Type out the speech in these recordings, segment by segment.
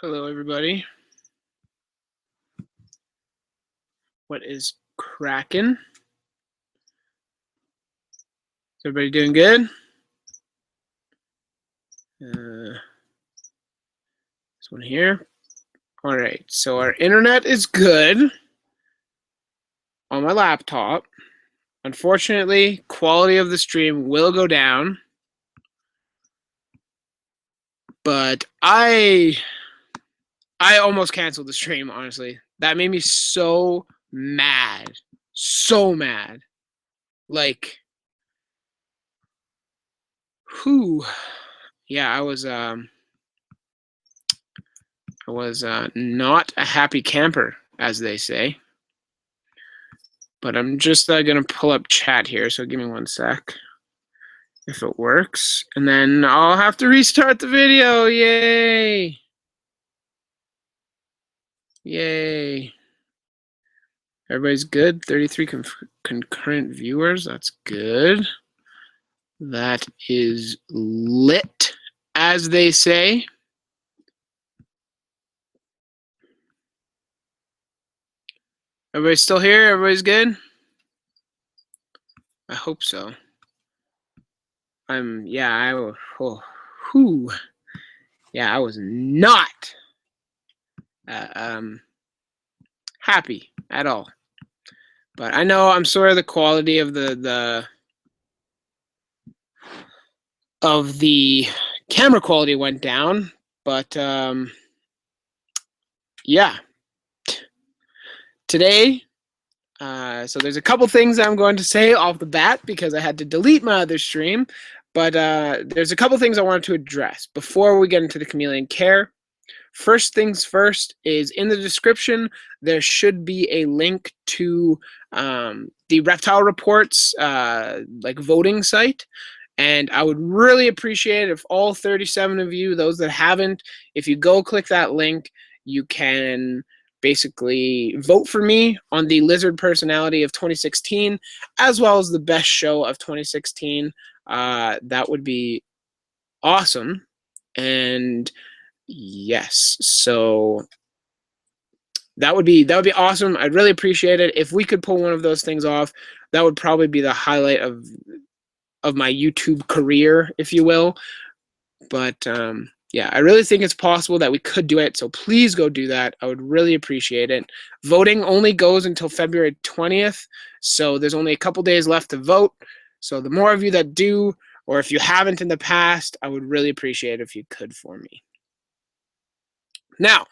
Hello, everybody. What is cracking? Is everybody doing good? This one here. All right, so our internet is good on my laptop. Unfortunately, quality of the stream will go down, but I almost canceled the stream, honestly. That made me so mad. So mad. Like, whew. Yeah, I was not a happy camper, as they say. But I'm just going to pull up chat here, so give me one sec. If it works. And then I'll have to restart the video. Yay! Yay. Everybody's good. 33 concurrent viewers. That's good. That is lit, as they say. Everybody's still here? Everybody's good? I hope so. I was not happy at all. But I know I'm sorry the quality of the camera quality went down, but yeah. Today, so there's a couple things I'm going to say off the bat because I had to delete my other stream, but there's a couple things I wanted to address before we get into the Chameleon care. First things first is in the description, there should be a link to the Reptile Reports like voting site. And I would really appreciate it if all 37 of you, those that haven't, if you go click that link, you can basically vote for me on the Lizard Personality of 2016, as well as the best show of 2016. That would be awesome. And yes, so that would be awesome. I'd really appreciate it if we could pull one of those things off. That would probably be the highlight of my YouTube career, if you will. But yeah, I really think it's possible that we could do it. So please go do that. I would really appreciate it. Voting only goes until February 20th. So there's only a couple days left to vote. So the more of you that do, or if you haven't in the past, I would really appreciate it if you could for me. Now,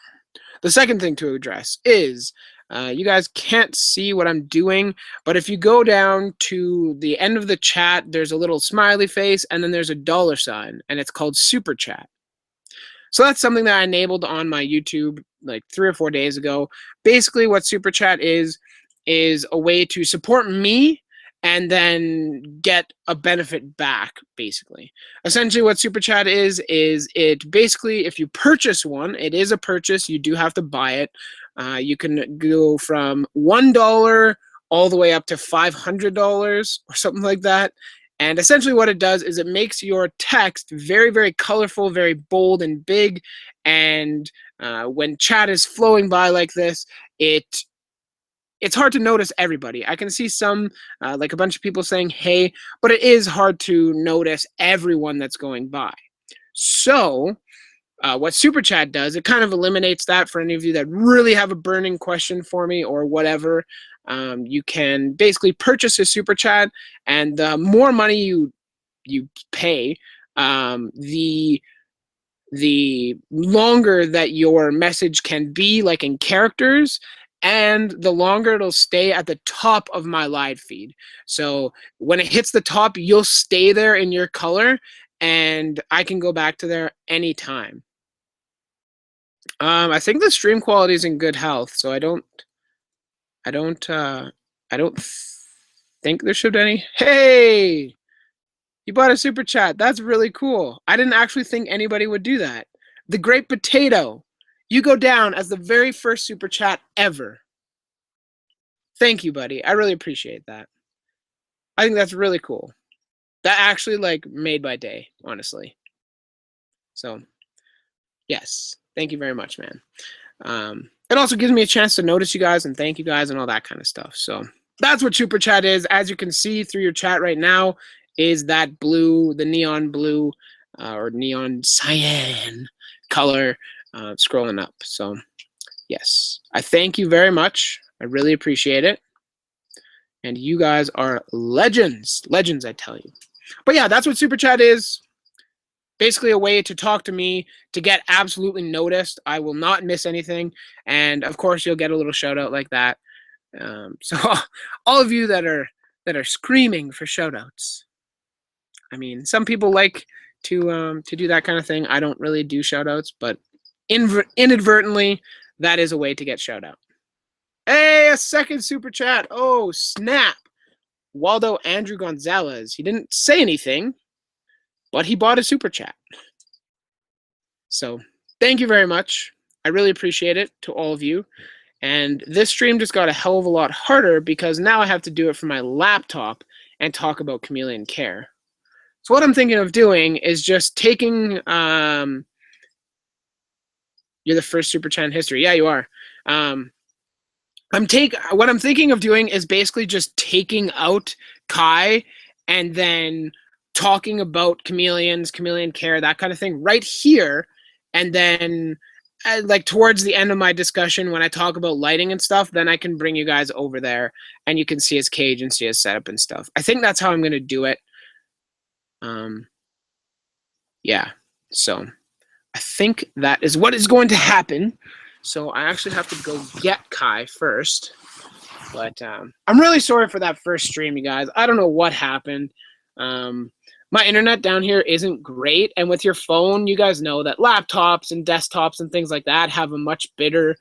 the second thing to address is you guys can't see what I'm doing, but if you go down to the end of the chat, there's a little smiley face, and then there's a $sign, and it's called Super Chat. So that's something that I enabled on my YouTube like 3 or 4 days ago. Basically, what Super Chat is a way to support me and then get a benefit back, basically. Essentially, what Super Chat is it basically, if you purchase one, it is a purchase, you do have to buy it. You can go from $1 all the way up to $500 or something like that. And essentially what it does is it makes your text very, very colorful, very bold and big. And when chat is flowing by like this, it's hard to notice everybody. I can see some, like a bunch of people saying, hey, but it is hard to notice everyone that's going by. So what Super Chat does, it kind of eliminates that for any of you that really have a burning question for me or whatever. You can basically purchase a Super Chat, and the more money you pay, the longer that your message can be, like in characters, and the longer it'll stay at the top of my live feed. So when it hits the top, you'll stay there in your color, and I can go back to there anytime. I think the stream quality is in good health, so I don't think there should be any. Hey, you bought a Super Chat. That's really cool. I didn't actually think anybody would do that. The Great Potato, you go down as the very first Super Chat ever. Thank you, buddy. I really appreciate that. I think that's really cool. That actually like made my day, honestly. So, yes. Thank you very much, man. It also gives me a chance to notice you guys and thank you guys and all that kind of stuff. So that's what Super Chat is. As you can see through your chat right now, is that blue, the neon blue or neon cyan color scrolling up. So yes, I thank you very much. I really appreciate it. And you guys are legends. Legends, I tell you. But yeah, that's what Super Chat is. Basically a way to talk to me, to get absolutely noticed. I will not miss anything. And of course, you'll get a little shout out like that. So all of you that are screaming for shout outs. I mean, some people like to do that kind of thing. I don't really do shout outs, but inadvertently, that is a way to get shout out. Hey, a second super chat. Oh, snap. Waldo Andrew Gonzalez. He didn't say anything, but he bought a super chat. So thank you very much. I really appreciate it to all of you. And this stream just got a hell of a lot harder because now I have to do it from my laptop and talk about Chameleon Care. So what I'm thinking of doing is just taking, you're the first super chat in history. Yeah, you are. What I'm thinking of doing is basically just taking out Skye and then talking about chameleons, Chameleon Care, that kind of thing right here. And then like towards the end of my discussion, when I talk about lighting and stuff, then I can bring you guys over there and you can see his cage and see his setup and stuff. I think that's how I'm going to do it. Yeah, so I think that is what is going to happen. So I actually have to go get Skye first. But I'm really sorry for that first stream, you guys. I don't know what happened. My internet down here isn't great. And with your phone, you guys know that laptops and desktops and things like that have a much better,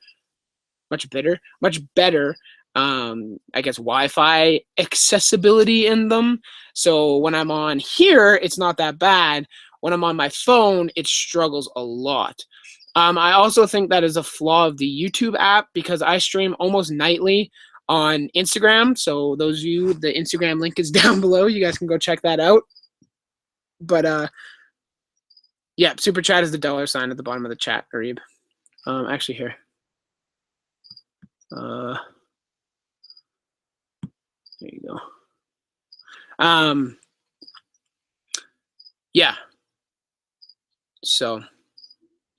I guess, Wi-Fi accessibility in them. So when I'm on here, it's not that bad. When I'm on my phone, it struggles a lot. I also think that is a flaw of the YouTube app because I stream almost nightly on Instagram. So those of you, the Instagram link is down below. You guys can go check that out. But yeah, super chat is the $ at the bottom of the chat, Arib. Actually here. There you go. Yeah. So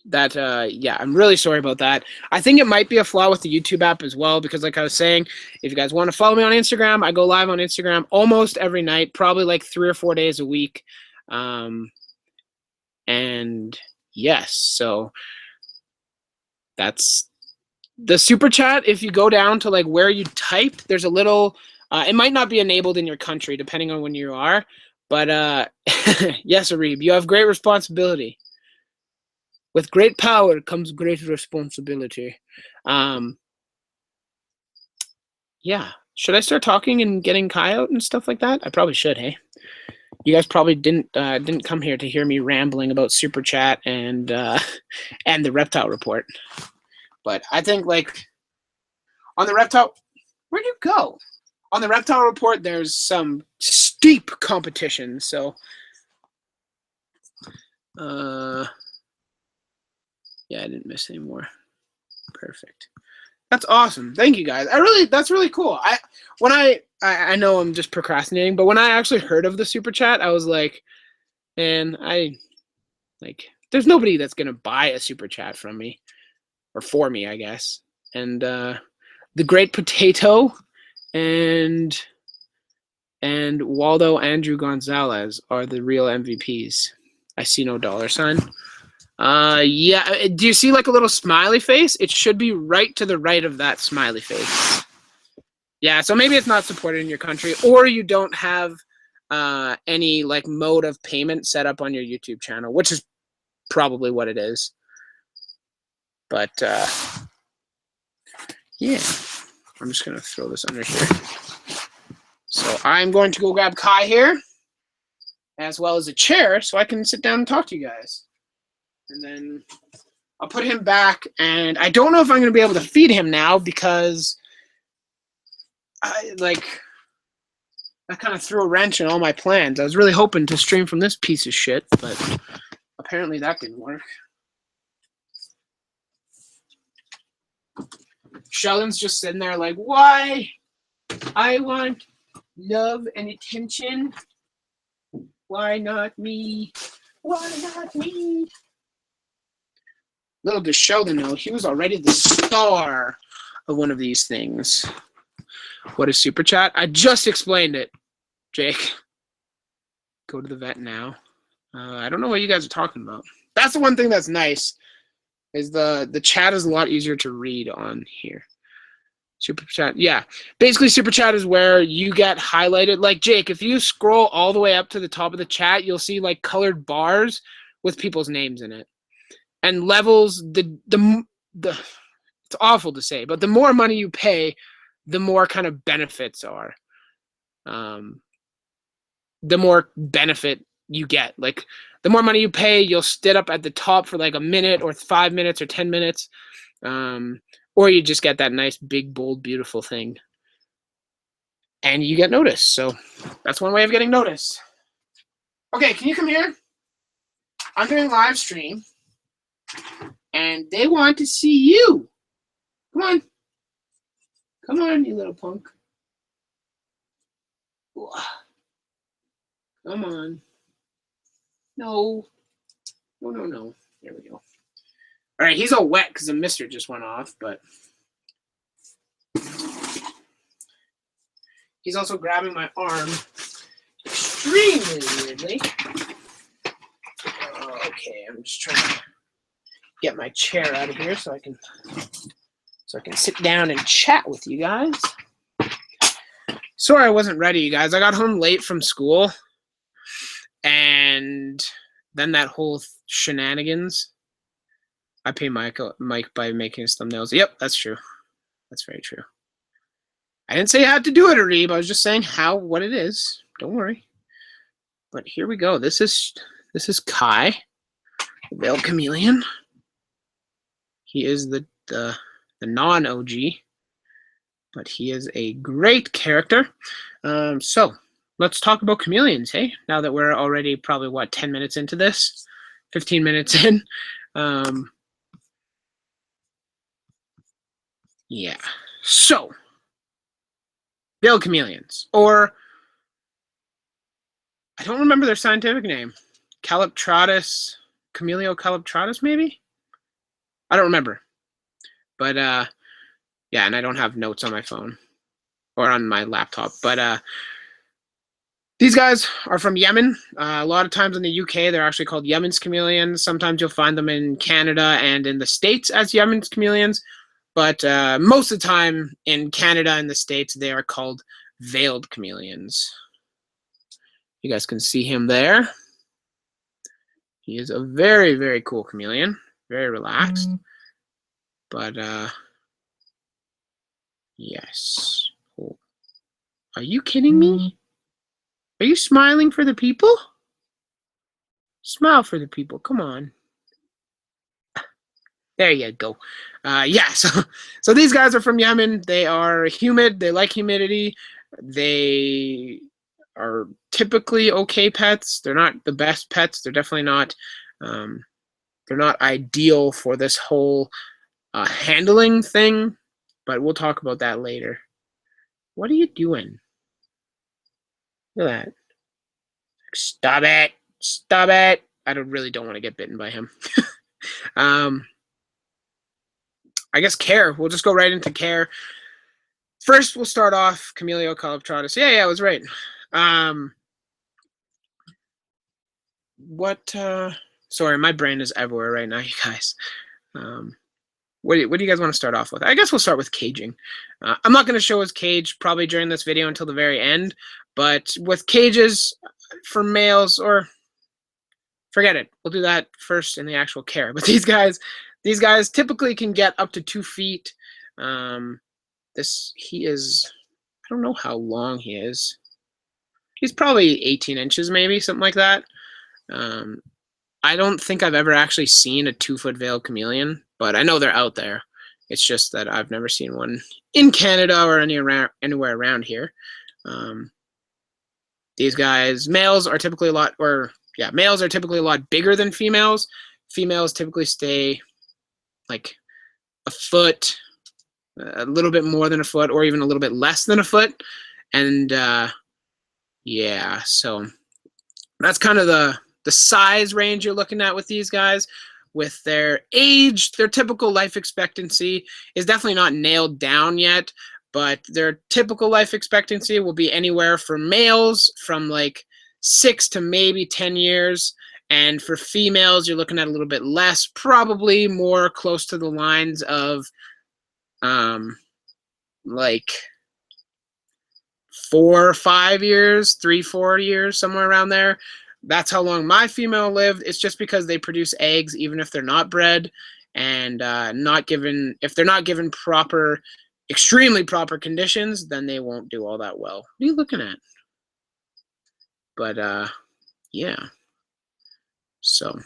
that yeah, I'm really sorry about that. I think it might be a flaw with the YouTube app as well because like I was saying, if you guys want to follow me on Instagram, I go live on Instagram almost every night, probably like 3 or 4 days a week. And yes, so that's the super chat. If you go down to like where you typed, there's a little it might not be enabled in your country depending on when you are, but yes, Arib, you have great responsibility. With great power comes great responsibility. Yeah, should I start talking and getting Skye out and stuff like that? I probably should, hey? You guys probably didn't come here to hear me rambling about super chat and the Reptile report. But I think like on the Reptile, where'd you go? On the Reptile report, there's some steep competition. So yeah, I didn't miss any more. Perfect. That's awesome. Thank you guys. That's really cool. I know I'm just procrastinating, but when I actually heard of the super chat, I was like, man, there's nobody that's gonna buy a super chat from me or for me, I guess. And the Great Potato and Waldo Andrew Gonzalez are the real MVPs. I see no $. Yeah, do you see like a little smiley face? It should be right to the right of that smiley face. Yeah, so maybe it's not supported in your country, or you don't have any like mode of payment set up on your YouTube channel, which is probably what it is. But yeah, I'm just gonna throw this under here. So I'm going to go grab Skye here, as well as a chair, so I can sit down and talk to you guys. And then I'll put him back, and I don't know if I'm going to be able to feed him now because that kind of threw a wrench in all my plans. I was really hoping to stream from this piece of shit, but apparently that didn't work. Sheldon's just sitting there like, why? I want love and attention. Why not me? Why not me? Little does Sheldon know, he was already the star of one of these things. What is Super Chat? I just explained it, Jake. Go to the vet now. I don't know what you guys are talking about. That's the one thing that's nice, is the chat is a lot easier to read on here. Super Chat, yeah. Basically, Super Chat is where you get highlighted. Like, Jake, if you scroll all the way up to the top of the chat, you'll see, like, colored bars with people's names in it. And levels, it's awful to say, but the more money you pay, the more kind of benefits are. The more benefit you get. Like, the more money you pay, you'll sit up at the top for like a minute or 5 minutes or 10 minutes. Or you just get that nice, big, bold, beautiful thing. And you get noticed. So that's one way of getting noticed. Okay, can you come here? I'm doing live stream. And they want to see you. Come on. Come on, you little punk. Come on. No. No. There we go. All right, he's all wet because the mister just went off, but he's also grabbing my arm extremely weirdly. Okay, I'm just trying to get my chair out of here so I can sit down and chat with you guys. Sorry I wasn't ready, you guys. I got home late from school, and then that whole shenanigans. I pay Mike by making his thumbnails. Yep, that's true. That's very true. I didn't say I had to do it, Arib. I was just saying what it is. Don't worry. But here we go. This is Skye, the veiled chameleon. He is the non-OG, but he is a great character. So let's talk about chameleons, hey? Now that we're already probably 10 minutes into this, 15 minutes in. Yeah. So, veiled chameleons, or I don't remember their scientific name. Caliptratus, Cameleo caliptratus, maybe? I don't remember. But, yeah, and I don't have notes on my phone or on my laptop. But these guys are from Yemen. A lot of times in the UK, they're actually called Yemen's chameleons. Sometimes you'll find them in Canada and in the States as Yemen's chameleons. But most of the time in Canada and the States, they are called veiled chameleons. You guys can see him there. He is a very, very cool chameleon. Very relaxed. But, yes. Oh. Are you kidding me? Are you smiling for the people? Smile for the people. Come on. There you go. Yeah, so these guys are from Yemen. They are humid. They like humidity. They are typically okay pets. They're not the best pets. They're definitely not. They're not ideal for this whole handling thing. But we'll talk about that later. What are you doing? Look at that. Stop it. Stop it. I really don't want to get bitten by him. I guess care. We'll just go right into care. First, we'll start off Cameleo caliptratus. Yeah, I was right. Sorry, my brain is everywhere right now, you guys. What do you guys want to start off with? I guess we'll start with caging. I'm not going to show his cage probably during this video until the very end, but with cages for males, or forget it. We'll do that first in the actual care. But these guys typically can get up to 2 feet. He is, I don't know how long he is. He's probably 18 inches, maybe, something like that. I don't think I've ever actually seen a 2-foot veiled chameleon, but I know they're out there. It's just that I've never seen one in Canada or anywhere around here. These guys, males are typically a lot bigger than females. Females typically stay like a foot, a little bit more than a foot or even a little bit less than a foot. And yeah, so that's kind of the size range you're looking at with these guys. With their age, their typical life expectancy is definitely not nailed down yet, but their typical life expectancy will be anywhere for males from like 6 to maybe 10 years. And for females, you're looking at a little bit less, probably more close to the lines of like 4 or 5 years, 3, 4 years, somewhere around there. That's how long my female lived. It's just because they produce eggs even if they're not bred, and if they're not given proper, extremely proper conditions, then they won't do all that well. What are you looking at? But yeah. So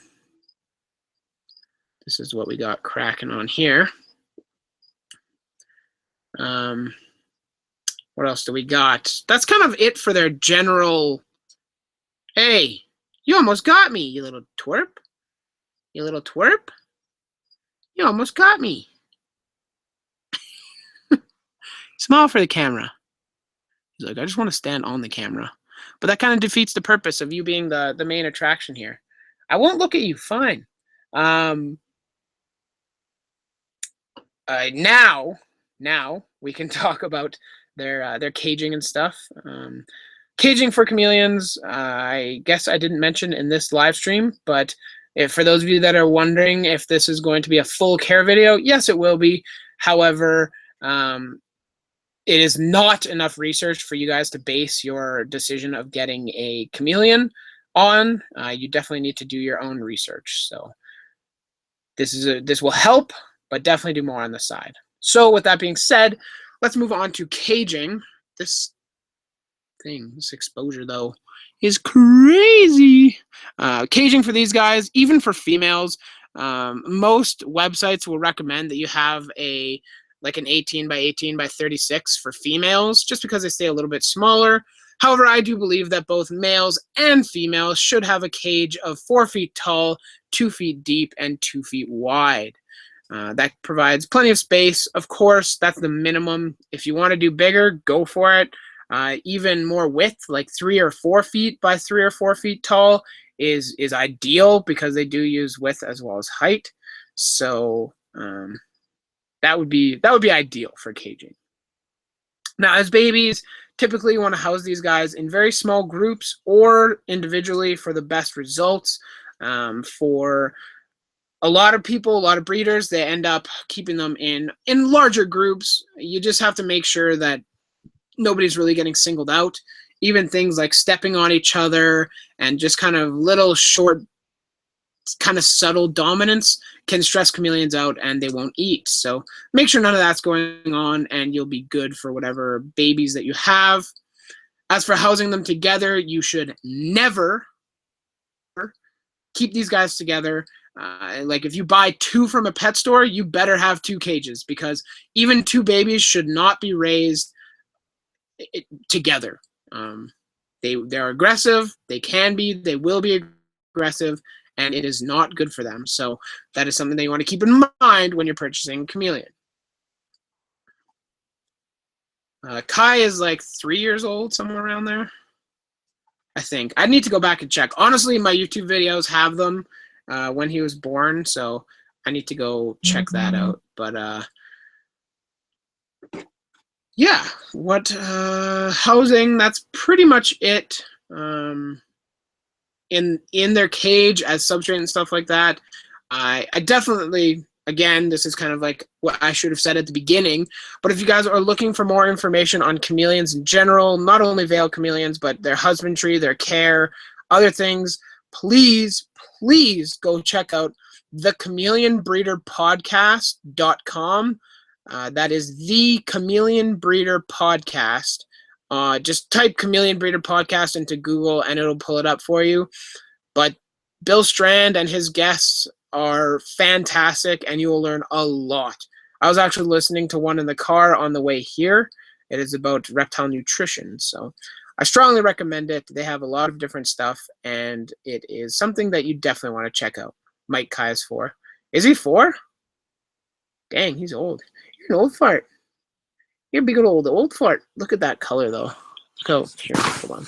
this is what we got cracking on here. What else do we got? That's kind of it for their general. Hey, you almost got me, you little twerp. You little twerp. You almost got me. Smile for the camera. He's like, I just want to stand on the camera. But that kind of defeats the purpose of you being the main attraction here. I won't look at you. Fine. Now we can talk about their caging and stuff. Caging for chameleons, I guess I didn't mention in this live stream, but for those of you that are wondering if this is going to be a full care video, yes, it will be. However, it is not enough research for you guys to base your decision of getting a chameleon on. You definitely need to do your own research. So this will help, but definitely do more on the side. So with that being said, let's move on to caging. This exposure though is crazy. Caging for these guys, even for females, most websites will recommend that you have like an 18 by 18 by 36 for females, just because they stay a little bit smaller. However, I do believe that both males and females should have a cage of 4 feet tall, 2 feet deep, and 2 feet wide. That provides plenty of space. Of course, that's the minimum. If you want to do bigger, go for it. Even more width, like 3 or 4 feet by 3 or 4 feet tall, is ideal because they do use width as well as height. So that would be ideal for caging. Now, as babies, typically you want to house these guys in very small groups or individually for the best results. For a lot of people, a lot of breeders, they end up keeping them in larger groups. You just have to make sure that nobody's really getting singled out. Even things like stepping on each other and just kind of little short, kind of subtle dominance can stress chameleons out and they won't eat. So make sure none of that's going on and you'll be good for whatever babies that you have. As for housing them together, you should never keep these guys together. Like if you buy 2 from a pet store, you better have 2 cages, because even 2 babies should not be raised together. They're aggressive. They can be. They will be aggressive, and it is not good for them. So that is something that you want to keep in mind when you're purchasing a chameleon. Kai is like 3 years old, somewhere around there, I think. I need to go back and check. Honestly, my YouTube videos have them when he was born, so I need to go check that out. But yeah, what housing, that's pretty much it. In their cage as substrate and stuff like that, I definitely, again, this is kind of like what I should have said at the beginning, but if you guys are looking for more information on chameleons in general, not only veiled chameleons, but their husbandry, their care, other things, please go check out the chameleonbreederpodcast.com. That is the Chameleon Breeder Podcast. Just type Chameleon Breeder Podcast into Google and it'll pull it up for you. But Bill Strand and his guests are fantastic and you will learn a lot. I was actually listening to one in the car on the way here. It is about reptile nutrition. So I strongly recommend it. They have a lot of different stuff and it is something that you definitely want to check out. Mike Kai is 4. Is he 4? Dang, he's old. You're an old fart. You're a big old fart. Look at that color though. Look how, here, hold on.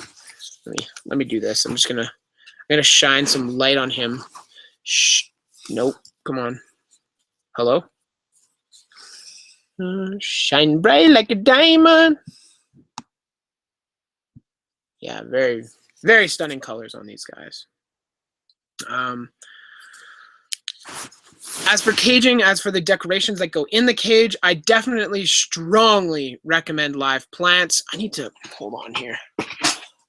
Let me do this. I'm gonna shine some light on him. Shh. Nope. Come on. Hello? Shine bright like a diamond. Yeah, very, very stunning colors on these guys. As for caging, as for the decorations that go in the cage, I definitely strongly recommend live plants. I need to hold on here.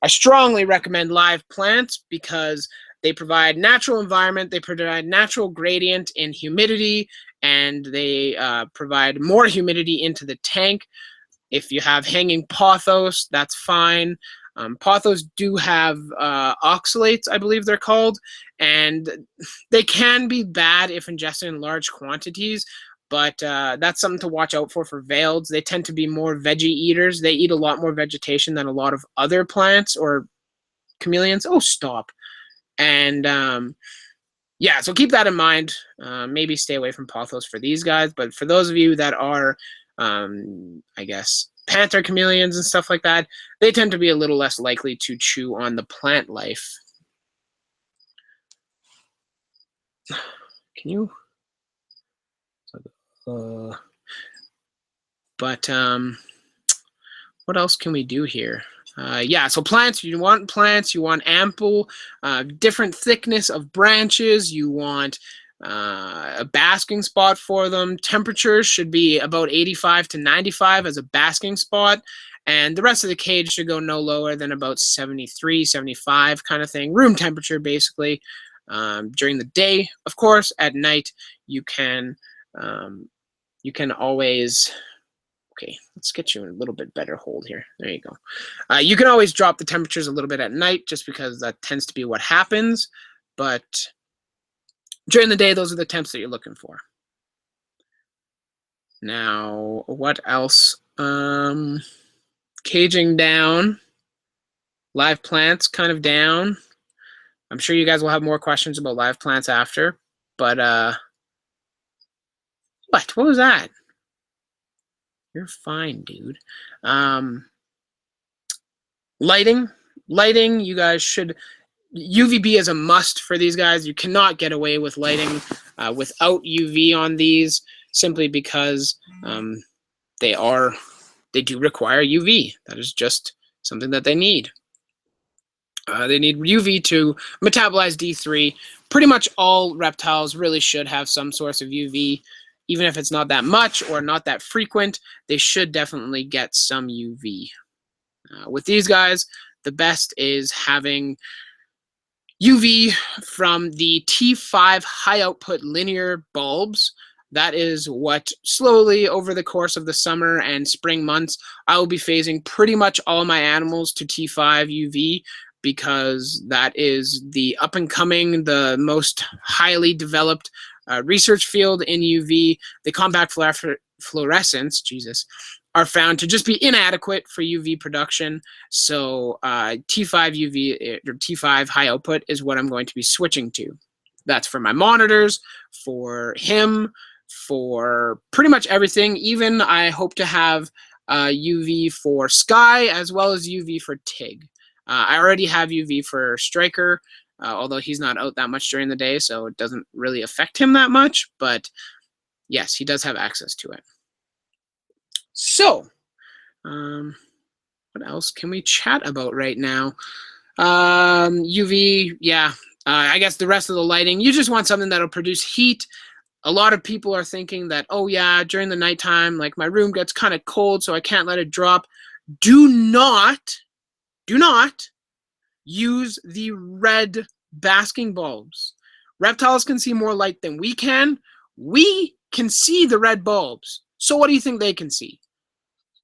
I strongly recommend live plants because they provide natural environment, they provide natural gradient in humidity, and they provide more humidity into the tank. If you have hanging pothos, that's fine. Pothos do have oxalates, I believe they're called, and they can be bad if ingested in large quantities, but that's something to watch out for veileds. They tend to be more veggie eaters. They eat a lot more vegetation than a lot of other plants or chameleons. Oh, stop. And yeah, so keep that in mind. Maybe stay away from pothos for these guys, but for those of you that are, I guess, panther chameleons and stuff like that, they tend to be a little less likely to chew on the plant life. Can you? But what else can we do here? Yeah, so plants, you want ample, different thickness of branches. You want a basking spot for them. Temperatures should be about 85 to 95 as a basking spot. And the rest of the cage should go no lower than about 73, 75 kind of thing. Room temperature, basically. During the day, of course. At night, you can always... Okay, let's get you in a little bit better hold here. There you go. You can always drop the temperatures a little bit at night just because that tends to be what happens. But during the day, those are the temps that you're looking for. Now, what else? Caging down. Live plants kind of down. I'm sure you guys will have more questions about live plants after. But, what? What was that? You're fine, dude. Lighting, you guys should... UVB is a must for these guys. You cannot get away with lighting without UV on these, simply because they do require UV. That is just something that they need. They need UV to metabolize D3. Pretty much all reptiles really should have some source of UV. Even if it's not that much or not that frequent, they should definitely get some UV. With these guys, the best is having UV from the T5 high output linear bulbs. That is what slowly over the course of the summer and spring months, I will be phasing pretty much all my animals to T5 UV, because that is the up and coming, the most highly developed research field in UV. The compact fluorescents, Jesus, are found to just be inadequate for UV production. So T5 UV or T5 high output is what I'm going to be switching to. That's for my monitors, for him, for pretty much everything. Even I hope to have UV for Skye as well as UV for Tig. I already have UV for Striker, although he's not out that much during the day, so it doesn't really affect him that much. But yes, he does have access to it. So, what else can we chat about right now? UV, yeah. I guess the rest of the lighting, you just want something that'll produce heat. A lot of people are thinking that, oh yeah, during the nighttime, like my room gets kind of cold, so I can't let it drop. Do not use the red basking bulbs. Reptiles can see more light than we can. We can see the red bulbs. So what do you think they can see?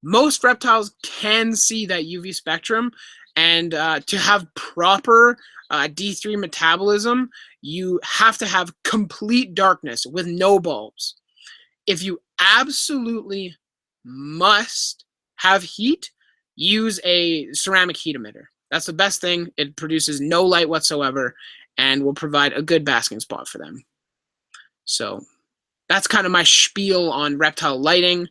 Most reptiles can see that UV spectrum, and to have proper D3 metabolism, you have to have complete darkness with no bulbs. If you absolutely must have heat, use a ceramic heat emitter. That's the best thing. It produces no light whatsoever and will provide a good basking spot for them. So that's kind of my spiel on reptile lighting.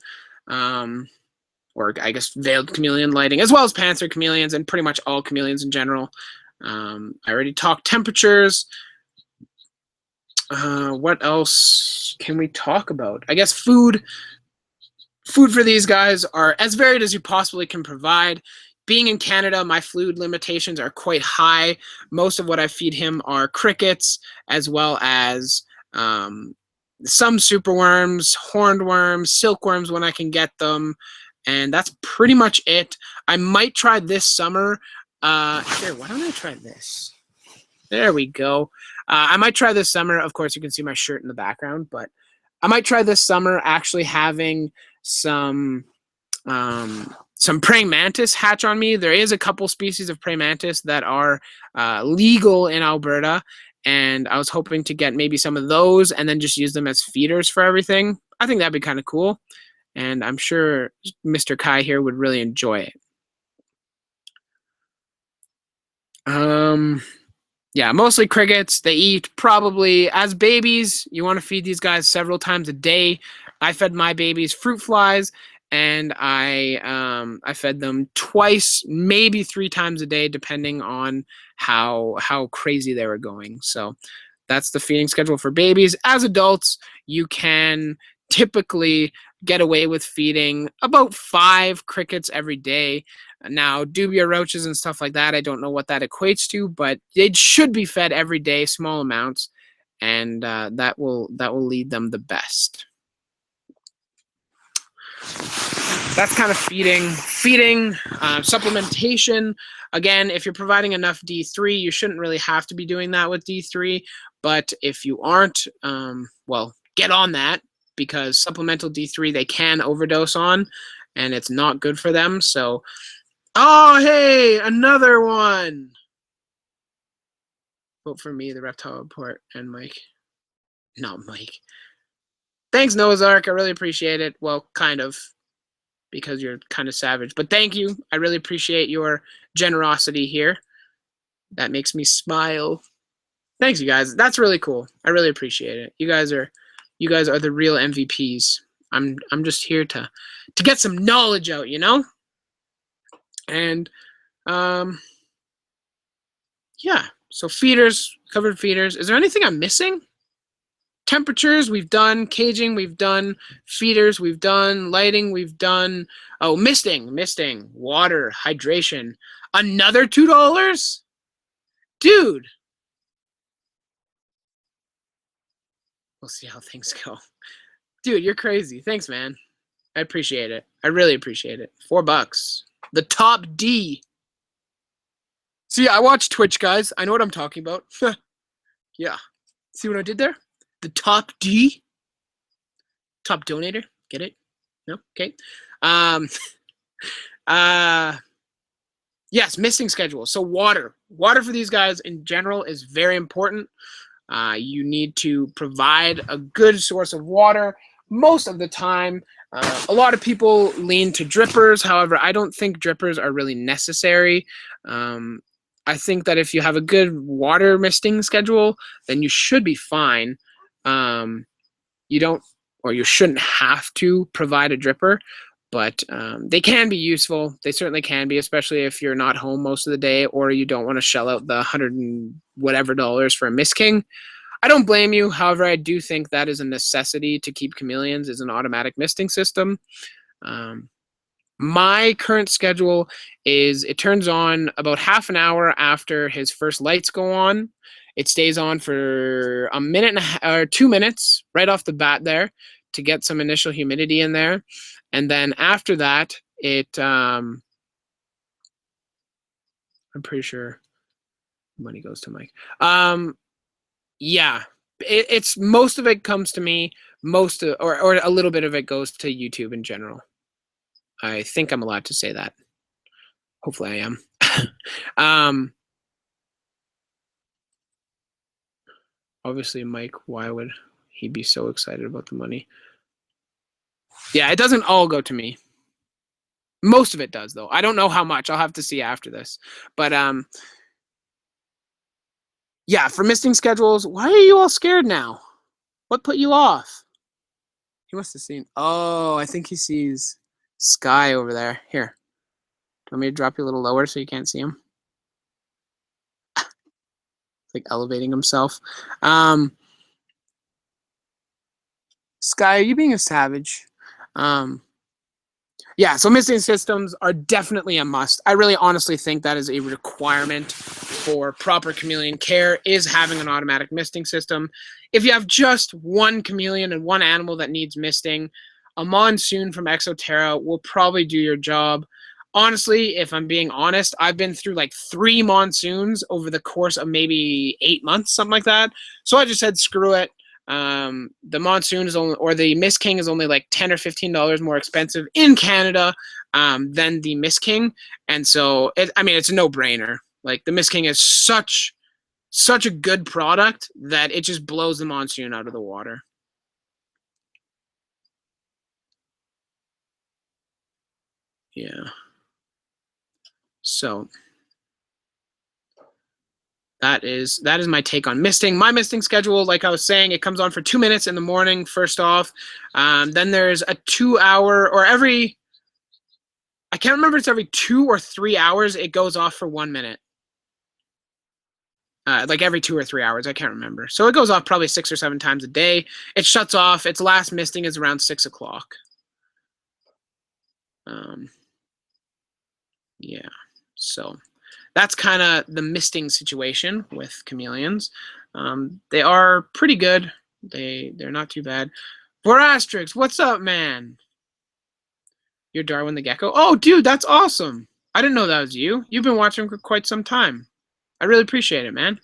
or I guess veiled chameleon lighting, as well as panther chameleons and pretty much all chameleons in general. I already talked temperatures. What else can we talk about? I guess food. Food for these guys are as varied as you possibly can provide. Being in Canada, my food limitations are quite high. Most of what I feed him are crickets, as well as some superworms, horned worms, silkworms when I can get them, and that's pretty much it. I might try this summer. Here, why don't I try this? There we go. I might try this summer. Of course, you can see my shirt in the background, but I might try this summer actually having some praying mantis hatch on me. There is a couple species of praying mantis that are legal in Alberta, and I was hoping to get maybe some of those and then just use them as feeders for everything. I think that'd be kind of cool, and I'm sure Mr. Kai here would really enjoy it. Yeah, mostly crickets. They eat probably, as babies, you want to feed these guys several times a day. I fed my babies fruit flies, and I fed them twice, maybe 3 times a day, depending on how crazy they were going. So that's the feeding schedule for babies. As adults, you can typically get away with feeding about 5 crickets every day. Now, dubia roaches and stuff like that, I don't know what that equates to, but it should be fed every day, small amounts, and that will lead them the best. That's kind of feeding. Supplementation. Again, if you're providing enough D3, you shouldn't really have to be doing that with D3. But if you aren't, well, get on that, because supplemental D3 they can overdose on, and it's not good for them. So, oh, hey, another one. Vote for me, the Reptile Report, and Mike. Not Mike. Thanks, Noah's Ark. I really appreciate it. Well, kind of, because you're kind of savage. But thank you. I really appreciate your generosity here. That makes me smile. Thanks, you guys. That's really cool. I really appreciate it. You guys are the real MVPs. I'm just here to get some knowledge out, you know? And yeah. So feeders, covered feeders. Is there anything I'm missing? Temperatures, we've done. Caging, we've done. Feeders, we've done. Lighting, we've done. Oh, misting. Water, hydration. Another $2? Dude. We'll see how things go. Dude, you're crazy. Thanks, man. I appreciate it. I really appreciate it. $4. The top D. See, I watch Twitch, guys. I know what I'm talking about. Yeah. See what I did there? The top D. Top donator. Get it? No? Okay. Yes, missing schedule. So water. Water for these guys in general is very important. You need to provide a good source of water most of the time. A lot of people lean to drippers. However, I don't think drippers are really necessary. I think that if you have a good water misting schedule, then you should be fine. You don't, or you shouldn't have to provide a dripper, but they can be useful. They certainly can be, especially if you're not home most of the day, or you don't want to shell out the $100 and whatever for a Mist King. I don't blame you. However, I do think that is a necessity to keep chameleons, is an automatic misting system. My current schedule is it turns on about half an hour after his first lights go on. It stays on for a minute and a half, or 2 minutes right off the bat there to get some initial humidity in there. And then after that, I'm pretty sure money goes to Mike. Yeah, it's most of it comes to me. Or a little bit of it goes to YouTube in general. I think I'm allowed to say that. Hopefully I am. Obviously, Mike, why would he be so excited about the money? Yeah, it doesn't all go to me. Most of it does, though. I don't know how much. I'll have to see after this. But yeah, for misting schedules, why are you all scared now? What put you off? He must have seen. Oh, I think he sees. Skye over there. Here. Do you want me to drop you a little lower so you can't see him? Like elevating himself. Skye, are you being a savage? Yeah, so misting systems are definitely a must. I really honestly think that is a requirement for proper chameleon care, is having an automatic misting system. If you have just one chameleon and one animal that needs misting, a monsoon from Exoterra will probably do your job. Honestly, if I'm being honest, I've been through like 3 monsoons over the course of maybe 8 months, something like that. So I just said, screw it. The monsoon is only, or the Mist King is only like $10 or $15 more expensive in Canada than the Mist King, and so I mean it's a no-brainer. Like the Mist King is such a good product that it just blows the monsoon out of the water. Yeah. So that is my take on misting. My misting schedule, like I was saying, it comes on for 2 minutes in the morning, first off. Then there's a 2-hour, or every, I can't remember if it's every 2 or 3 hours, it goes off for 1 minute. Like every 2 or 3 hours, I can't remember. So it goes off probably 6 or 7 times a day. It shuts off. Its last misting is around 6 o'clock. Yeah. So that's kind of the misting situation with chameleons. They are pretty good. They're not too bad. Vorastrix, what's up, man? You're Darwin the Gecko. Oh, dude, that's awesome. I didn't know that was you. You've been watching for quite some time. I really appreciate it, man.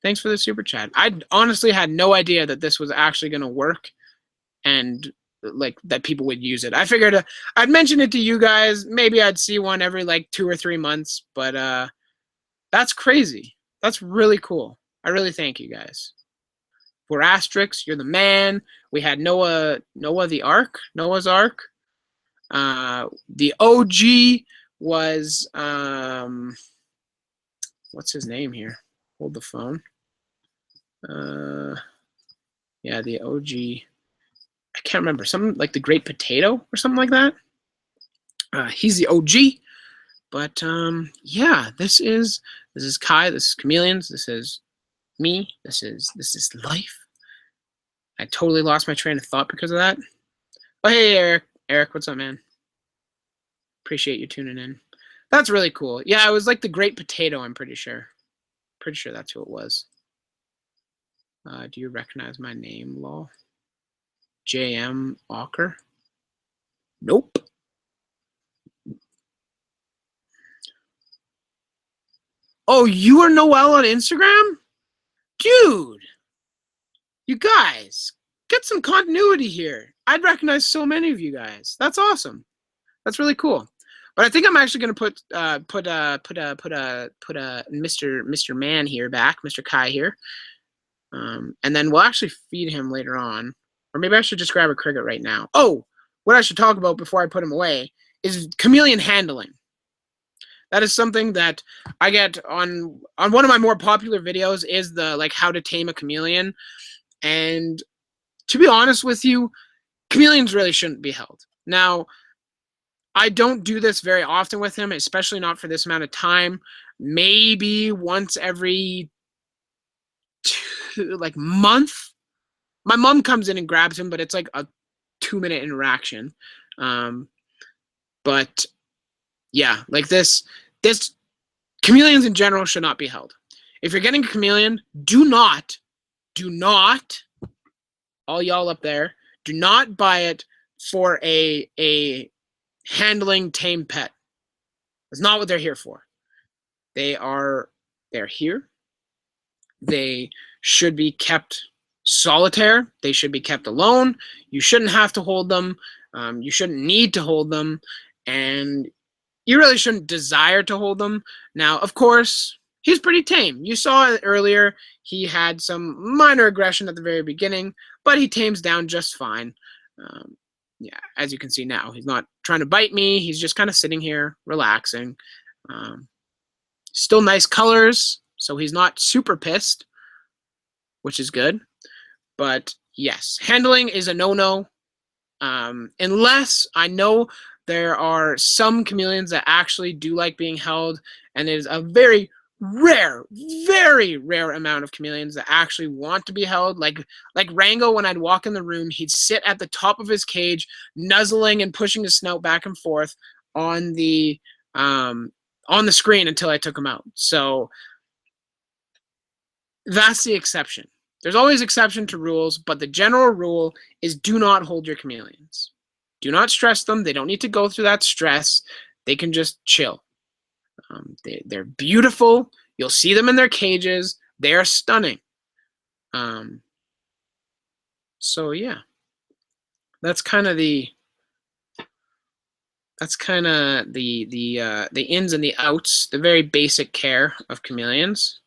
Thanks for the super chat. I honestly had no idea that this was actually going to work and like that people would use it. I figured I'd mention it to you guys. Maybe I'd see one every like 2 or 3 months, but that's crazy. That's really cool. I really thank you guys. For Asterix, you're the man. We had Noah's Ark. The OG was what's his name here? Hold the phone. Yeah, the OG. I can't remember. Something like the Great Potato or something like that. He's the OG. But yeah, this is Kai. This is Chameleons. This is me. This is life. I totally lost my train of thought because of that. Oh, hey, Eric. Eric, what's up, man? Appreciate you tuning in. That's really cool. Yeah, it was like the Great Potato, I'm pretty sure. Pretty sure that's who it was. Do you recognize my name, lol? JM Walker? Nope. Oh, you are Noel on Instagram? Dude! You guys, get some continuity here. I'd recognize so many of you guys. That's awesome. That's really cool. But I think I'm actually going to put Mr. Man here back, Mr. Kai here, and then we'll actually feed him later on. Or maybe I should just grab a cricket right now. Oh, what I should talk about before I put him away is chameleon handling. That is something that I get on one of my more popular videos, is the like how to tame a chameleon. And to be honest with you, chameleons really shouldn't be held. Now, I don't do this very often with him, especially not for this amount of time. Maybe once every month. My mom comes in and grabs him, but it's like a 2-minute interaction. But yeah, like this chameleons in general should not be held. If you're getting a chameleon, do not, all y'all up there, do not buy it for a handling tame pet. That's not what they're here for. They're here. They should be kept solitaire. They should be kept alone. You shouldn't have to hold them. You shouldn't need to hold them. And you really shouldn't desire to hold them. Now, of course, he's pretty tame. You saw it earlier. He had some minor aggression at the very beginning, but he tames down just fine. Yeah, as you can see now, he's not trying to bite me. He's just kind of sitting here, relaxing. Still nice colors, so he's not super pissed, which is good. But yes, handling is a no-no. Unless I know there are some chameleons that actually do like being held, and it is a very rare amount of chameleons that actually want to be held. Like Rango, when I'd walk in the room, he'd sit at the top of his cage, nuzzling and pushing his snout back and forth on the screen until I took him out. So that's the exception. There's always exception to rules, but the general rule is do not hold your chameleons. Do not stress them. They don't need to go through that stress. They can just chill. They're beautiful. You'll see them in their cages. They are stunning. So yeah, that's kind of the ins and the outs, the very basic care of chameleons.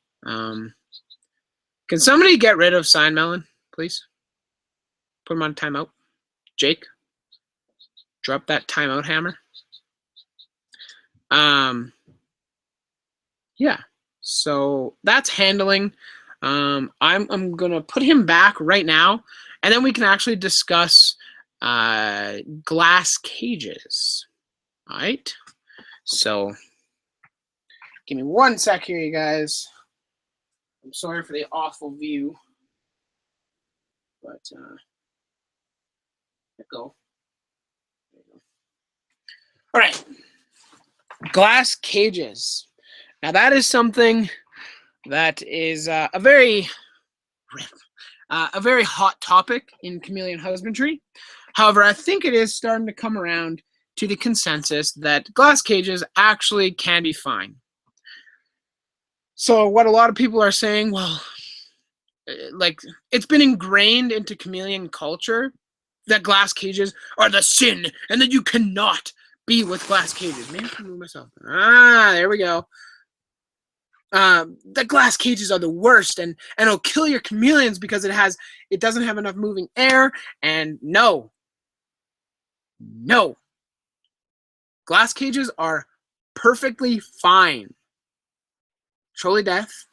Can somebody get rid of Sign Melon, please? Put him on timeout. Jake, drop that timeout hammer. Yeah, so that's handling. I'm gonna put him back right now, and then we can actually discuss glass cages. All right. So give me 1 sec here, you guys. I'm sorry for the awful view, but go. There you go. All right. Glass cages. Now that is something that is a very hot topic in chameleon husbandry. However, I think it is starting to come around to the consensus that glass cages actually can be fine. So what a lot of people are saying, well, like it's been ingrained into chameleon culture that glass cages are the sin and that you cannot be with glass cages. Maybe I can move myself. There we go. The glass cages are the worst, and it'll kill your chameleons because it doesn't have enough moving air. And no, glass cages are perfectly fine. Trolley death.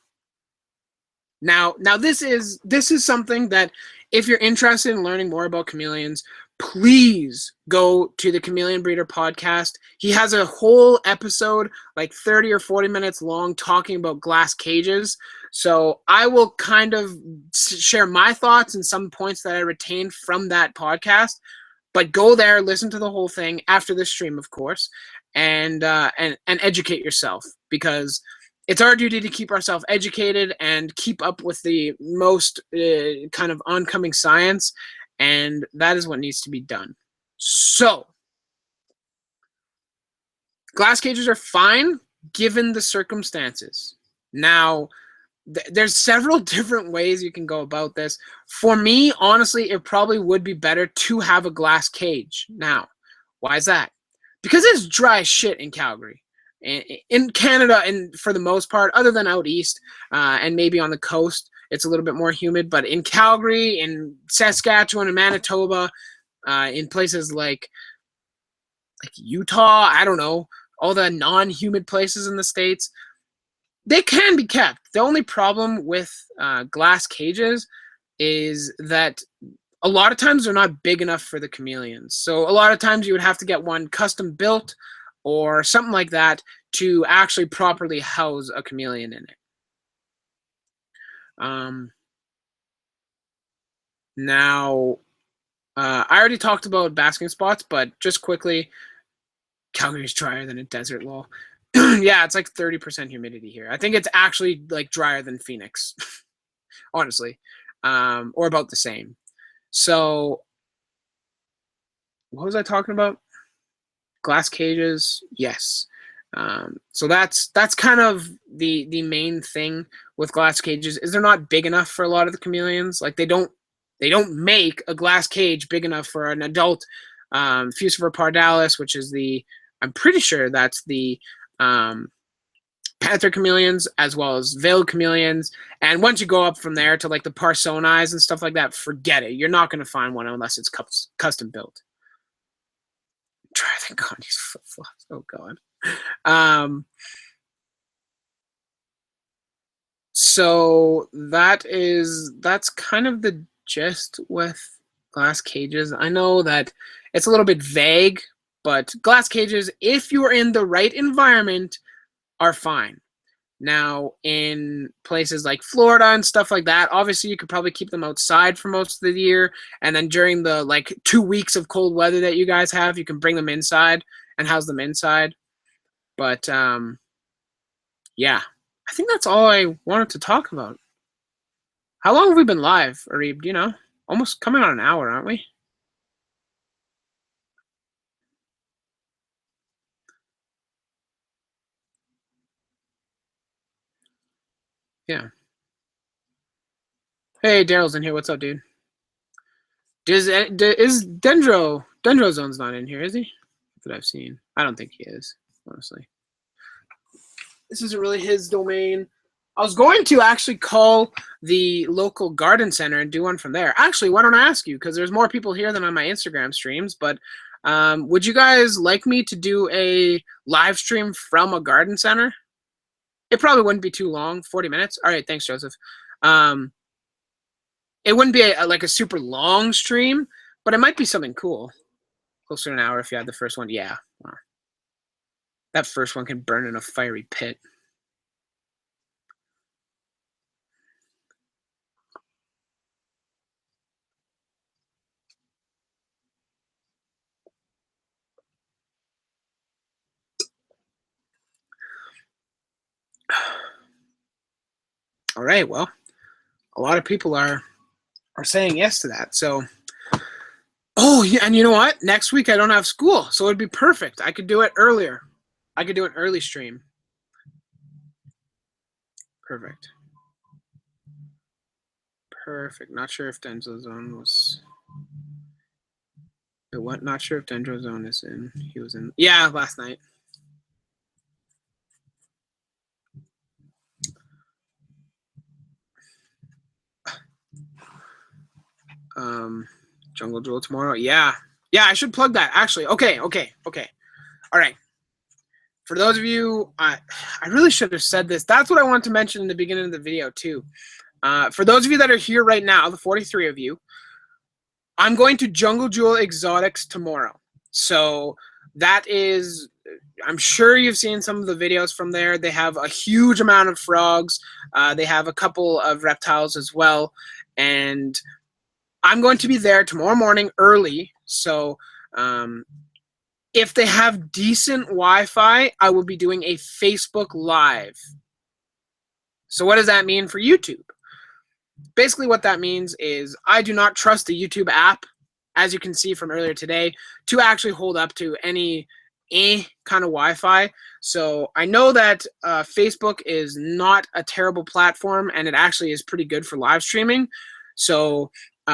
Now this is something that if you're interested in learning more about chameleons, please go to the Chameleon Breeder podcast. He has a whole episode, like 30 or 40 minutes long, talking about glass cages. So I will kind of share my thoughts and some points that I retained from that podcast. But go there, listen to the whole thing after the stream, of course, and educate yourself, because it's our duty to keep ourselves educated and keep up with the most kind of oncoming science, and that is what needs to be done. So, glass cages are fine given the circumstances. Now, there's several different ways you can go about this. For me, honestly, it probably would be better to have a glass cage. Now, why is that? Because it's dry as shit in Calgary. In Canada, and for the most part, other than out east and maybe on the coast, it's a little bit more humid. But in Calgary, in Saskatchewan, and Manitoba, in places like Utah, I don't know, all the non-humid places in the States, they can be kept. The only problem with glass cages is that a lot of times they're not big enough for the chameleons. So a lot of times you would have to get one custom built or something like that to actually properly house a chameleon in it. Now, I already talked about basking spots, but just quickly, Calgary's drier than a desert, lol. Yeah, it's like 30% humidity here. I think it's actually like drier than Phoenix, honestly, or about the same. So, what was I talking about? Glass cages, yes. So that's kind of the main thing with glass cages, is they're not big enough for a lot of the chameleons. Like they don't make a glass cage big enough for an adult Fucifer pardalis, which is I'm pretty sure that's the panther chameleons, as well as veiled chameleons. And once you go up from there to like the Parsonais and stuff like that, forget it. You're not going to find one unless it's custom built. Try to think on these flip-flops. Oh god. So that's kind of the gist with glass cages. I know that it's a little bit vague, But glass cages, if you're in the right environment, are fine. Now, in places like Florida and stuff like that, obviously you could probably keep them outside for most of the year. And then during the like 2 weeks of cold weather that you guys have, you can bring them inside and house them inside. But yeah, I think that's all I wanted to talk about. How long have we been live, Arib? Do you know? Almost coming on an hour, aren't we? Yeah. Hey, Daryl's in here. What's up, dude? Is Dendrozone's not in here, is he? That I've seen. I don't think he is, honestly. This isn't really his domain. I was going to actually call the local garden center and do one from there. Actually, why don't I ask you? Because there's more people here than on my Instagram streams. But would you guys like me to do a live stream from a garden center? It probably wouldn't be too long, 40 minutes. All right, thanks, Joseph. It wouldn't be like a super long stream, but it might be something cool. Closer to an hour if you had the first one. Yeah. Wow. That first one can burn in a fiery pit. All right, well, a lot of people are saying yes to that. So, oh, yeah, and you know what? Next week I don't have school, so it'd be perfect. I could do it earlier. I could do an early stream. Perfect. Perfect. Not sure if Dendrozone was. What? Not sure if Dendrozone is in. He was in. Yeah, last night. Jungle Jewel tomorrow. Yeah. Yeah, I should plug that actually. Okay. All right. For those of you, I really should have said this. That's what I wanted to mention in the beginning of the video too. For those of you that are here right now, the 43 of you, I'm going to Jungle Jewel Exotics tomorrow. So that is, I'm sure you've seen some of the videos from there. They have a huge amount of frogs. They have a couple of reptiles as well. And I'm going to be there tomorrow morning early. So if they have decent Wi-Fi, I will be doing a Facebook Live. So what does that mean for YouTube? Basically what that means is I do not trust the YouTube app, as you can see from earlier today, to actually hold up to any kind of Wi-Fi. So I know that Facebook is not a terrible platform, and it actually is pretty good for live streaming. So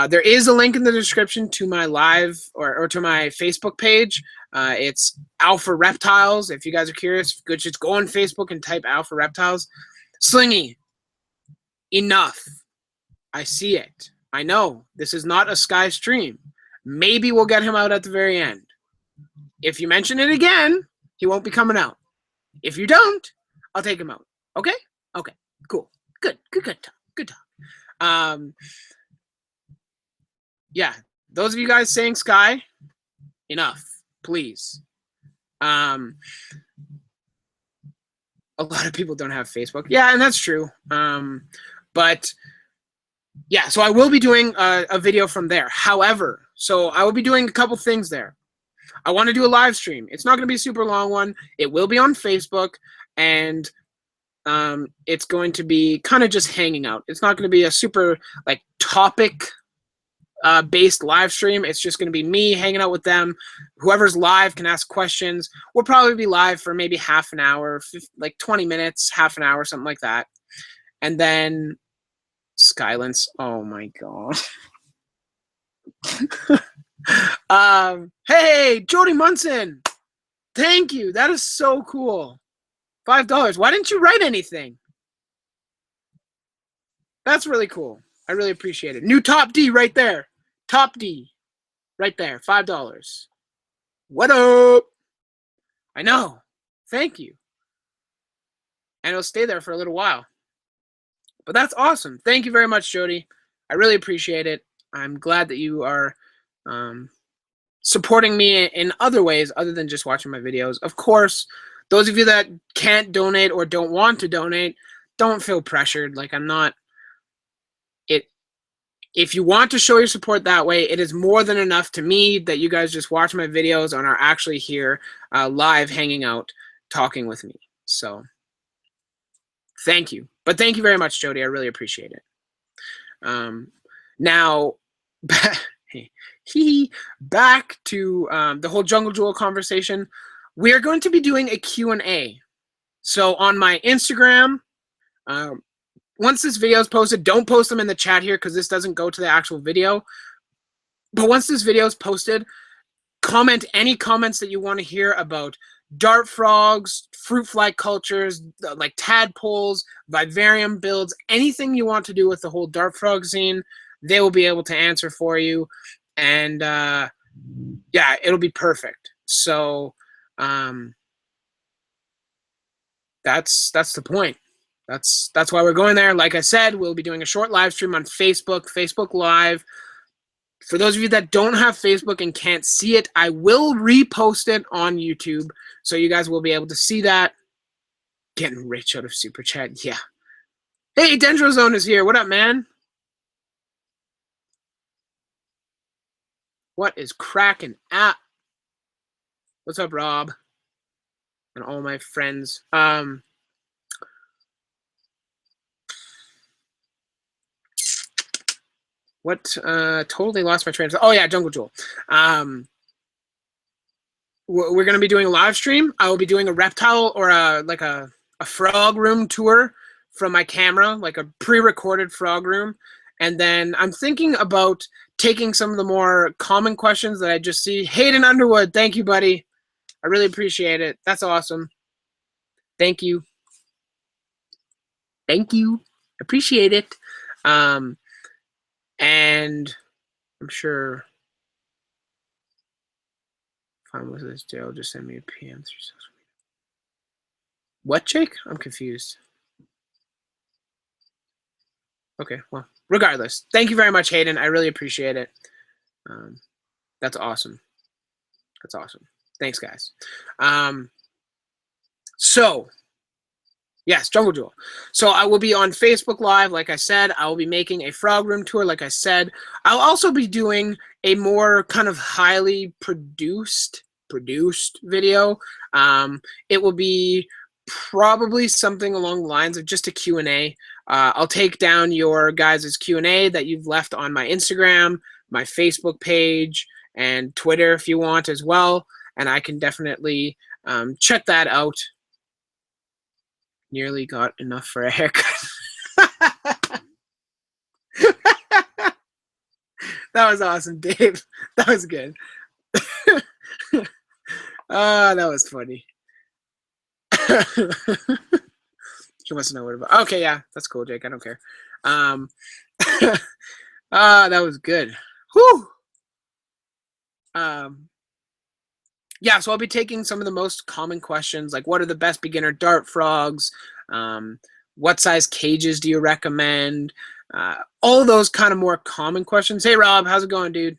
there is a link in the description to my live or to my Facebook page. It's Alpha Reptiles. If you guys are curious, just go on Facebook and type Alpha Reptiles. Slingy, enough. I see it. I know this is not a Skye stream. Maybe we'll get him out at the very end. If you mention it again, he won't be coming out. If you don't, I'll take him out. Okay? Okay. Cool. Good talk. Yeah. Those of you guys saying Skye, enough, please. A lot of people don't have Facebook. Yeah, and that's true. But yeah, so I will be doing a video from there. However, so I will be doing a couple things there. I want to do a live stream. It's not going to be a super long one. It will be on Facebook, and it's going to be kind of just hanging out. It's not going to be a super like topic based live stream. It's just going to be me hanging out with them. Whoever's live can ask questions. We'll probably be live for maybe half an hour, like 20 minutes, half an hour, something like that. And then Skylance. Oh my god. Hey, Jody Munson. Thank you. That is so cool. $5. Why didn't you write anything? That's really cool. I really appreciate it. New top D right there. Top D right there. $5. What up? I know. Thank you. And it'll stay there for a little while. But that's awesome. Thank you very much, Jody. I really appreciate it. I'm glad that you are supporting me in other ways other than just watching my videos. Of course, those of you that can't donate or don't want to donate, don't feel pressured. Like, I'm not it. If you want to show your support that way, it is more than enough to me that you guys just watch my videos and are actually here live hanging out talking with me. So thank you. But thank you very much, Jody. I really appreciate it. Now, back to the whole Jungle Jewel conversation. We are going to be doing a Q&A. So on my Instagram, once this video is posted, don't post them in the chat here because this doesn't go to the actual video. But once this video is posted, comment any comments that you want to hear about dart frogs, fruit fly cultures, like tadpoles, vivarium builds, anything you want to do with the whole dart frog scene, they will be able to answer for you. And yeah, it'll be perfect. So that's the point. That's why we're going there. Like I said, we'll be doing a short live stream on Facebook Live. For those of you that don't have Facebook and can't see it, I will repost it on YouTube, so you guys will be able to see that. Getting rich out of Super Chat, yeah. Hey, Dendrozone is here. What up, man? What is cracking at? What's up, Rob? And all my friends. Totally lost my train of thought. Oh yeah, Jungle Jewel. We're gonna be doing a live stream. I will be doing a reptile or a frog room tour from my camera, like a pre-recorded frog room. And then I'm thinking about taking some of the more common questions that I just see. Hayden Underwood, thank you, buddy. I really appreciate it. That's awesome. Thank you. Thank you. Appreciate it. And I'm sure if I'm with this Joe, just send me a PM through social media. What, Jake? I'm confused. Okay, well, regardless, thank you very much, Hayden. I really appreciate it. That's awesome. That's awesome. Thanks, guys. So, yes, Jungle Jewel. So I will be on Facebook Live, like I said. I will be making a frog room tour, like I said. I'll also be doing a more kind of highly produced video. It will be probably something along the lines of just a Q&A. I'll take down your guys' Q&A that you've left on my Instagram, my Facebook page, and Twitter if you want as well. And I can definitely check that out. Nearly got enough for a haircut. That was awesome, Dave. That was good. That was funny. He wants to know what about. Okay, yeah, that's cool, Jake. I don't care. That was good. Whew. Yeah, so I'll be taking some of the most common questions, like what are the best beginner dart frogs? What size cages do you recommend? All those kind of more common questions. Hey, Rob, how's it going, dude?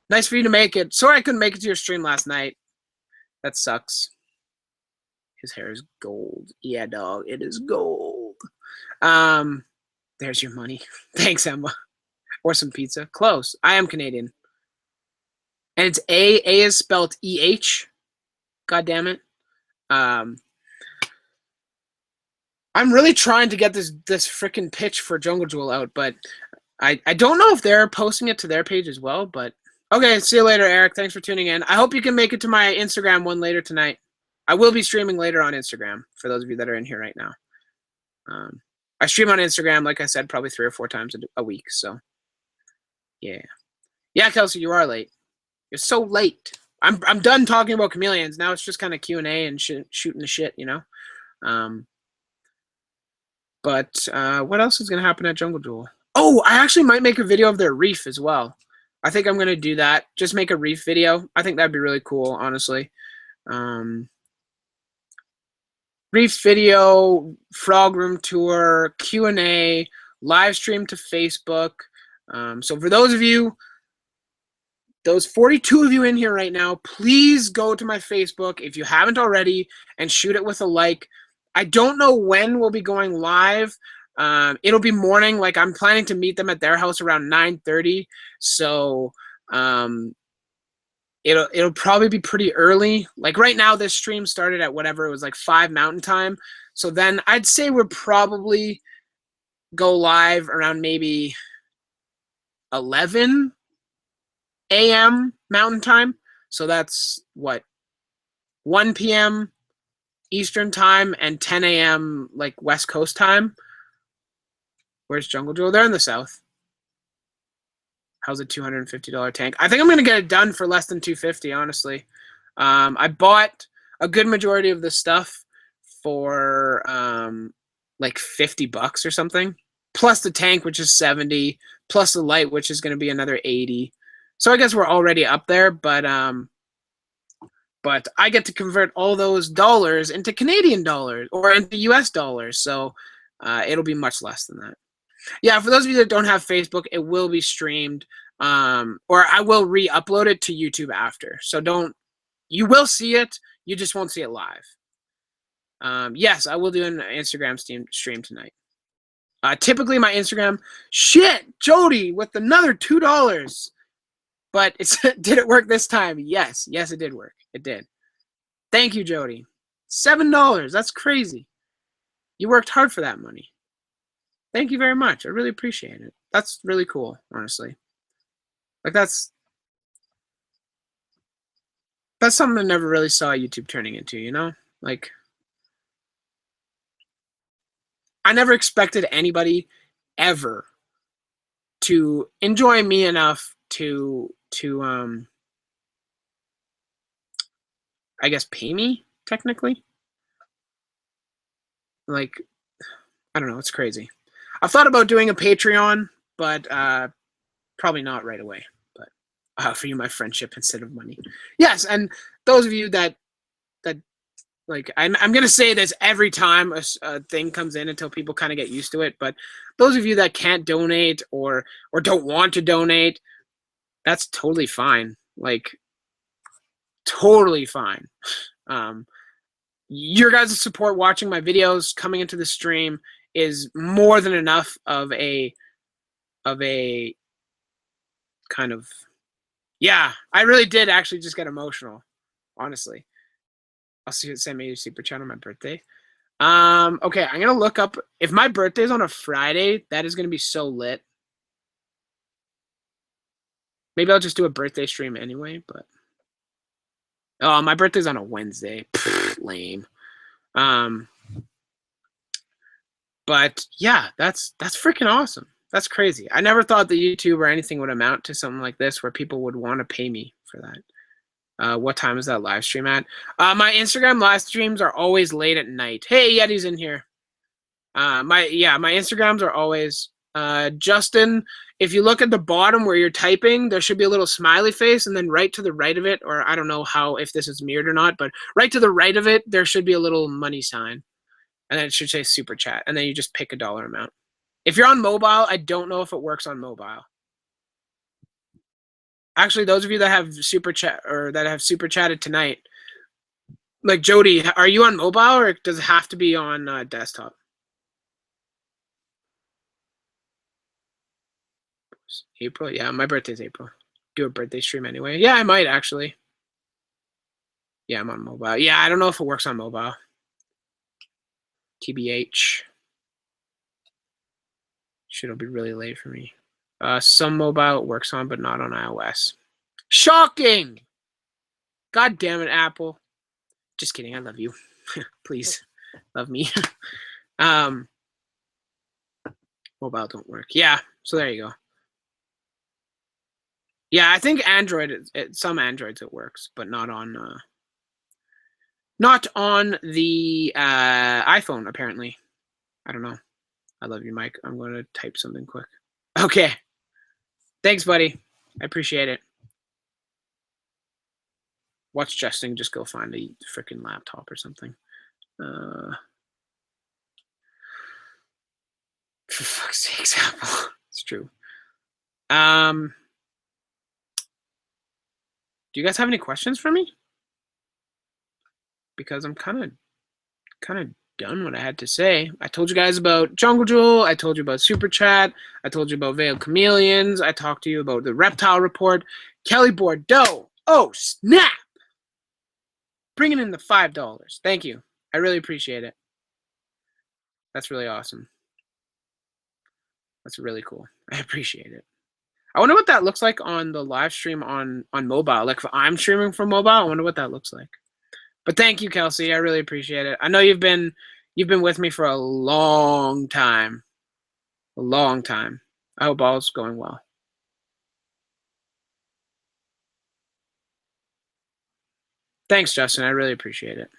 Nice for you to make it. Sorry I couldn't make it to your stream last night. That sucks. His hair is gold. Yeah, dog, it is gold. There's your money. Thanks, Emma. Or some pizza. Close. I am Canadian. And it's A. A is spelled E-H. God damn it. I'm really trying to get this freaking pitch for Jungle Jewel out, but I don't know if they're posting it to their page as well, but okay, see you later, Eric. Thanks for tuning in. I hope you can make it to my Instagram one later tonight. I will be streaming later on Instagram for those of you that are in here right now. I stream on Instagram, like I said, probably 3 or 4 times a week, so yeah. Yeah, Kelsey, you are late. You're so late. I'm done talking about chameleons. Now it's just kind of Q&A and shooting the shit, you know? But what else is going to happen at Jungle Jewel? Oh, I actually might make a video of their reef as well. I think I'm going to do that. Just make a reef video. I think that'd be really cool, honestly. Reef video, frog room tour, Q&A, live stream to Facebook. So for those of you those 42 of you in here right now, please go to my Facebook if you haven't already and shoot it with a like. I don't know when we'll be going live. It'll be morning. Like, I'm planning to meet them at their house around 9:30. So it'll probably be pretty early. Like right now, this stream started at whatever it was, like 5 Mountain Time. So then I'd say we'll probably go live around maybe 11 a.m. Mountain Time. So that's what, 1 p.m. Eastern Time and 10 a.m. like West Coast time. Where's Jungle Joe? They're in the south. How's a $250 tank? I think I'm gonna get it done for less than $250, honestly. I bought a good majority of this stuff for like $50 or something, plus the tank, which is 70, plus the light, which is gonna be another 80. So I guess we're already up there, but I get to convert all those dollars into Canadian dollars or into US dollars, so it'll be much less than that. Yeah, for those of you that don't have Facebook, it will be streamed, or I will re-upload it to YouTube after. So you will see it, you just won't see it live. Yes, I will do an Instagram stream tonight. Typically my Instagram, shit, Jody with another $2. But did it work this time? Yes, it did work. It did. Thank you, Jody. $7. That's crazy. You worked hard for that money. Thank you very much. I really appreciate it. That's really cool, honestly. Like that's something I never really saw YouTube turning into, you know? Like I never expected anybody ever to enjoy me enough to I guess pay me technically. Like I don't know, it's crazy. I've thought about doing a Patreon, but probably not right away. But for you, my friendship instead of money. Yes, and those of you that like, I'm gonna say this every time a thing comes in until people kind of get used to it. But those of you that can't donate or don't want to donate, that's totally fine. Like, totally fine. Your guys' support watching my videos, coming into the stream is more than enough of a kind of, yeah, I really did actually just get emotional, honestly. I'll send me a super chat on my birthday. Okay, I'm gonna look up if my birthday's on a Friday. That is gonna be so lit. Maybe I'll just do a birthday stream anyway. But oh, my birthday's on a Wednesday. Pfft, lame. But yeah, that's freaking awesome. That's crazy. I never thought that YouTube or anything would amount to something like this, where people would want to pay me for that. What time is that live stream at? My Instagram live streams are always late at night. Hey, Yeti's in here. My Instagrams are always Justin. If you look at the bottom where you're typing, there should be a little smiley face, and then right to the right of it, or I don't know if this is mirrored or not, but right to the right of it, there should be a little money sign, and then it should say super chat, and then you just pick a dollar amount. If you're on mobile, I don't know if it works on mobile. Actually, those of you that have super chat or that have super chatted tonight, like Jody, are you on mobile or does it have to be on desktop? April, yeah, my birthday's April. Do a birthday stream anyway. Yeah, I might actually. Yeah, I'm on mobile. Yeah, I don't know if it works on mobile. TBH. Shit, it'll be really late for me. Some mobile it works on, but not on iOS. Shocking! God damn it, Apple. Just kidding. I love you. Please love me. Mobile don't work. Yeah, so there you go. Yeah, I think Android. Some Androids it works, but not on the iPhone. Apparently, I don't know. I love you, Mike. I'm going to type something quick. Okay. Thanks, buddy. I appreciate it. Watch Justin just go find a freaking laptop or something. For fuck's sake, Apple. It's true. Do you guys have any questions for me? Because I'm kind of done what I had to say. I told you guys about Jungle Jewel. I told you about Super Chat. I told you about Veiled Chameleons. I talked to you about the Reptile Report. Kelly Bordeaux. Oh, snap! Bringing in the $5. Thank you. I really appreciate it. That's really awesome. That's really cool. I appreciate it. I wonder what that looks like on the live stream on mobile. Like if I'm streaming from mobile, I wonder what that looks like. But thank you, Kelsey. I really appreciate it. I know you've been with me for a long time. A long time. I hope all's going well. Thanks, Justin. I really appreciate it.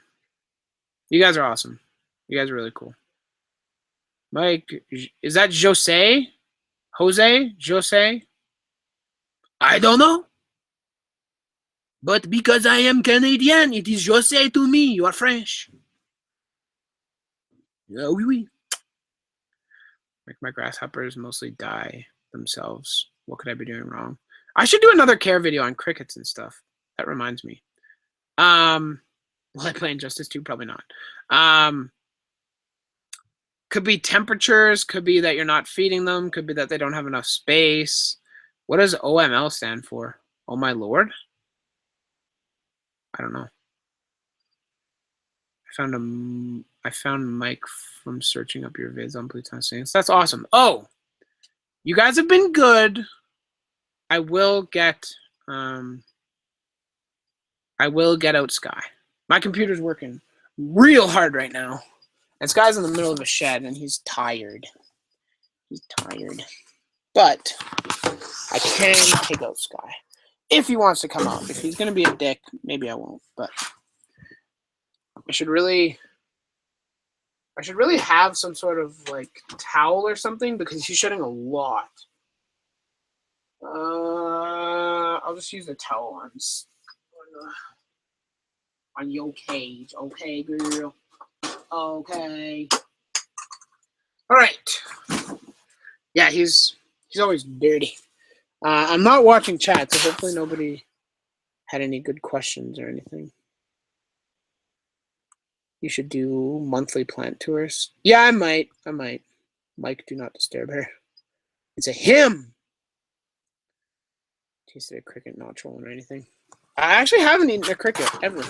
You guys are awesome. You guys are really cool. Mike, is that Jose? Jose? I don't know. But because I am Canadian, it is Jose to me. You are French. Oui, oui. Like my grasshoppers mostly die themselves. What could I be doing wrong? I should do another care video on crickets and stuff. That reminds me. Will I play Injustice 2? Probably not. Could be temperatures. Could be that you're not feeding them. Could be that they don't have enough space. What does OML stand for? Oh my lord? I don't know. I found Mike from searching up your vids on Pluton Saints. That's awesome. Oh, you guys have been good. I will get out Skye. My computer's working real hard right now. And Skye's in the middle of a shed and he's tired. He's tired. But I can take out Skye. If he wants to come out. If he's gonna be a dick, maybe I won't, but I should really have some sort of like towel or something because he's shedding a lot. I'll just use the towel on your cage. Okay, girl. Okay. All right. Yeah, he's always dirty. I'm not watching chat, so hopefully nobody had any good questions or anything. You should do monthly plant tours. Yeah, I might. Mike, do not disturb her. It's a him. Tasted a cricket, not trolling or anything. I actually haven't eaten a cricket ever,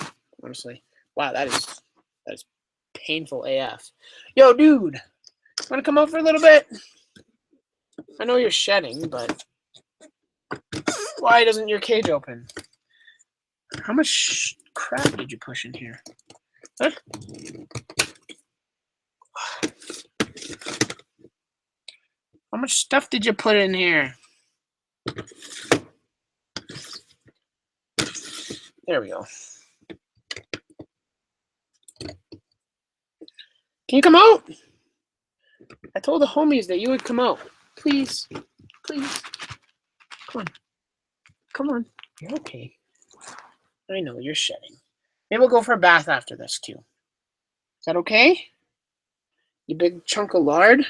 honestly. Wow, that is painful AF. Yo, dude, wanna come out for a little bit? I know you're shedding, but why doesn't your cage open? How much crap did you push in here? Huh? How much stuff did you put in here? There we go. Can you come out? I told the homies that you would come out. Please. Please. Come on. Come on. You're okay. I know you're shedding. Maybe we'll go for a bath after this too. Is that okay? You big chunk of lard?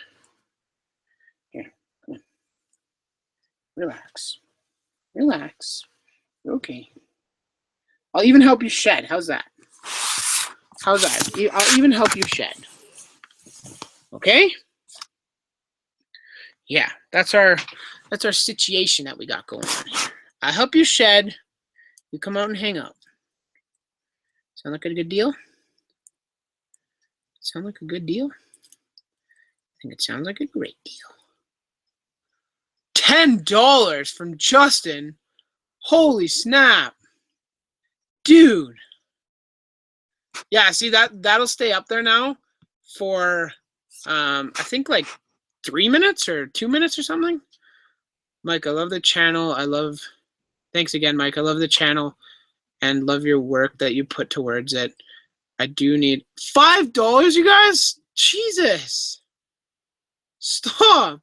Here, come on. Relax. Relax. You're okay. I'll even help you shed. How's that? How's that? I'll even help you shed. Okay? Yeah, that's our situation that we got going on here. I help you shed. You come out and hang out. Sound like a good deal? Sound like a good deal? I think it sounds like a great deal. $10 from Justin. Holy snap. Dude. Yeah, see that'll stay up there now for I think like 3 minutes or 2 minutes or something. Mike, I love the channel. Thanks again, Mike. I love the channel and love your work that you put towards it. I do need $5, you guys? Jesus. Stop.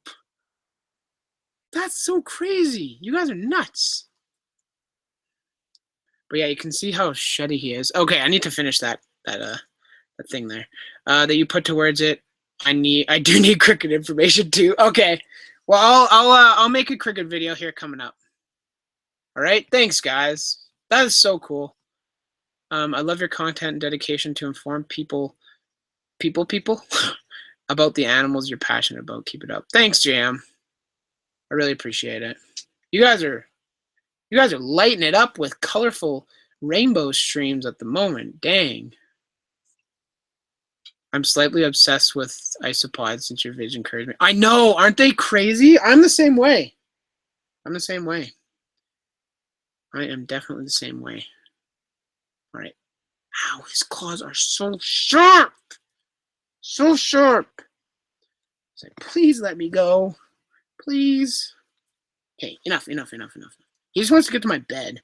That's so crazy. You guys are nuts. But yeah, you can see how shitty he is. Okay, I need to finish that thing there. That you put towards it. I do need cricket information too. Okay. Well, I'll make a cricket video here coming up. All right. Thanks, guys. That is so cool. I love your content and dedication to inform people about the animals you're passionate about. Keep it up. Thanks, Jam. I really appreciate it. You guys are lighting it up with colorful rainbow streams at the moment. Dang. I'm slightly obsessed with isopods since your vision encouraged me. I know, aren't they crazy? I'm the same way. I'm the same way. I am definitely the same way. All right. Ow, his claws are so sharp. So sharp. It's like, please let me go. Please. Okay, enough. He just wants to get to my bed.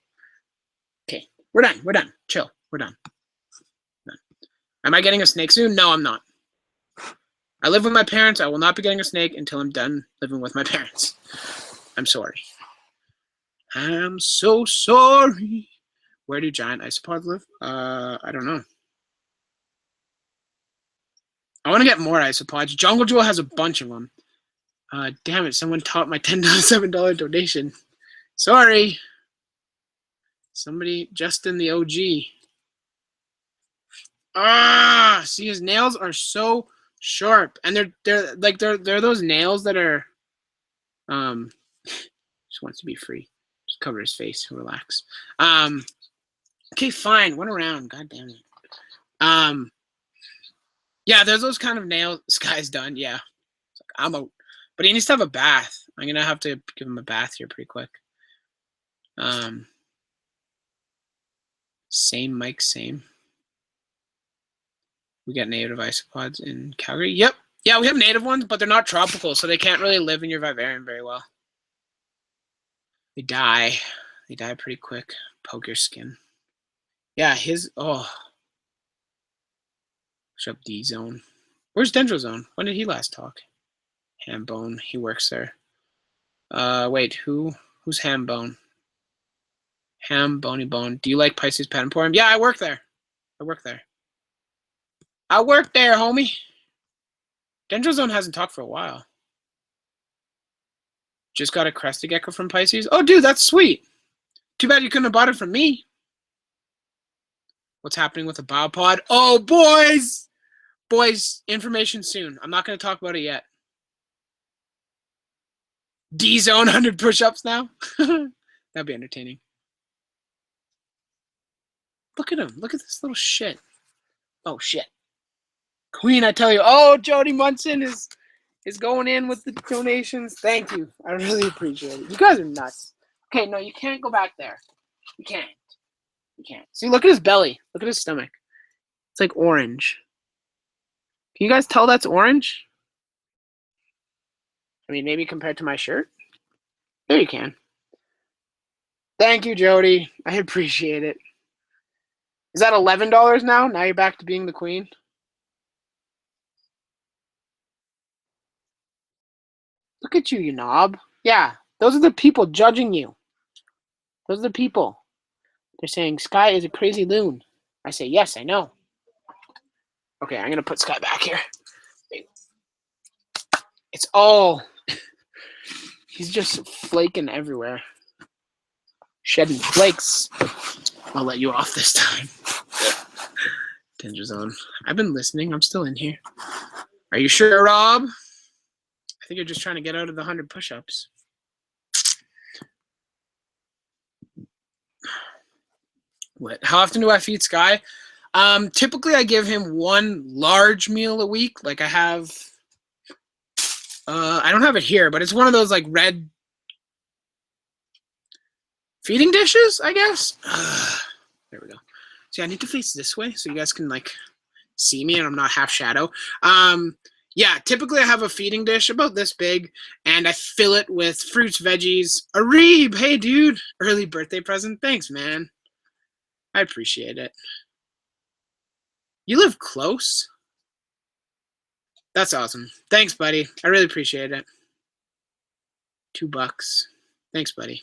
Okay, we're done. Chill, we're done. Am I getting a snake soon? No, I'm not. I live with my parents. I will not be getting a snake until I'm done living with my parents. I'm sorry. I'm so sorry. Where do giant isopods live? I don't know. I want to get more isopods. Jungle Jewel has a bunch of them. Damn it, someone taught my $7 donation. Sorry. Somebody, Justin the OG. See, his nails are so sharp, and they're those nails that are just wants to be free. Just cover his face. Relax. Okay, fine. Went around. God damn it. Yeah, there's those kind of nails. This guy's done. Yeah, I'm out. But he needs to have a bath. I'm gonna have to give him a bath here pretty quick. Same Mike, same. We got native isopods in Calgary. Yep. Yeah, we have native ones, but they're not tropical, so they can't really live in your vivarium very well. They die. They die pretty quick. Poke your skin. Yeah, his... Oh. Shut up, D-Zone. Where's Dendrozone? When did he last talk? Hambone. He works there. Wait, who's Hambone? Hambony Bone. Do you like Pisces Pet Emporium? Yeah, I work there. I work there, homie. Dendrozone hasn't talked for a while. Just got a crested gecko from Pisces. Oh, dude, that's sweet. Too bad you couldn't have bought it from me. What's happening with the biopod? Oh, boys! Boys, information soon. I'm not going to talk about it yet. D-Zone 100 push-ups now? That'd be entertaining. Look at him. Look at this little shit. Oh, shit. Queen, I tell you. Oh, Jody Munson is going in with the donations. Thank you. I really appreciate it. You guys are nuts. Okay, no, you can't go back there. You can't. You can't. See, look at his belly. Look at his stomach. It's like orange. Can you guys tell that's orange? I mean, maybe compared to my shirt. There you can. Thank you, Jody. I appreciate it. Is that $11 now? Now you're back to being the queen? Look at you, you knob. Yeah, those are the people judging you. Those are the people. They're saying Skye is a crazy loon. I say, yes, I know. Okay, I'm going to put Skye back here. It's all... He's just flaking everywhere. Shedding flakes. I'll let you off this time. Danger Zone. I've been listening. I'm still in here. Are you sure, Rob? I think you're just trying to get out of the 100 push-ups. What? How often do I feed Skye? Typically, I give him one large meal a week. Like I have... I don't have it here, but it's one of those like red feeding dishes, I guess. There we go. See, I need to face this way so you guys can like see me and I'm not half shadow. Yeah, typically I have a feeding dish about this big and I fill it with fruits, veggies. Areeb, hey dude, early birthday present. Thanks, man. I appreciate it. You live close? That's awesome. Thanks, buddy. I really appreciate it. $2. Thanks, buddy.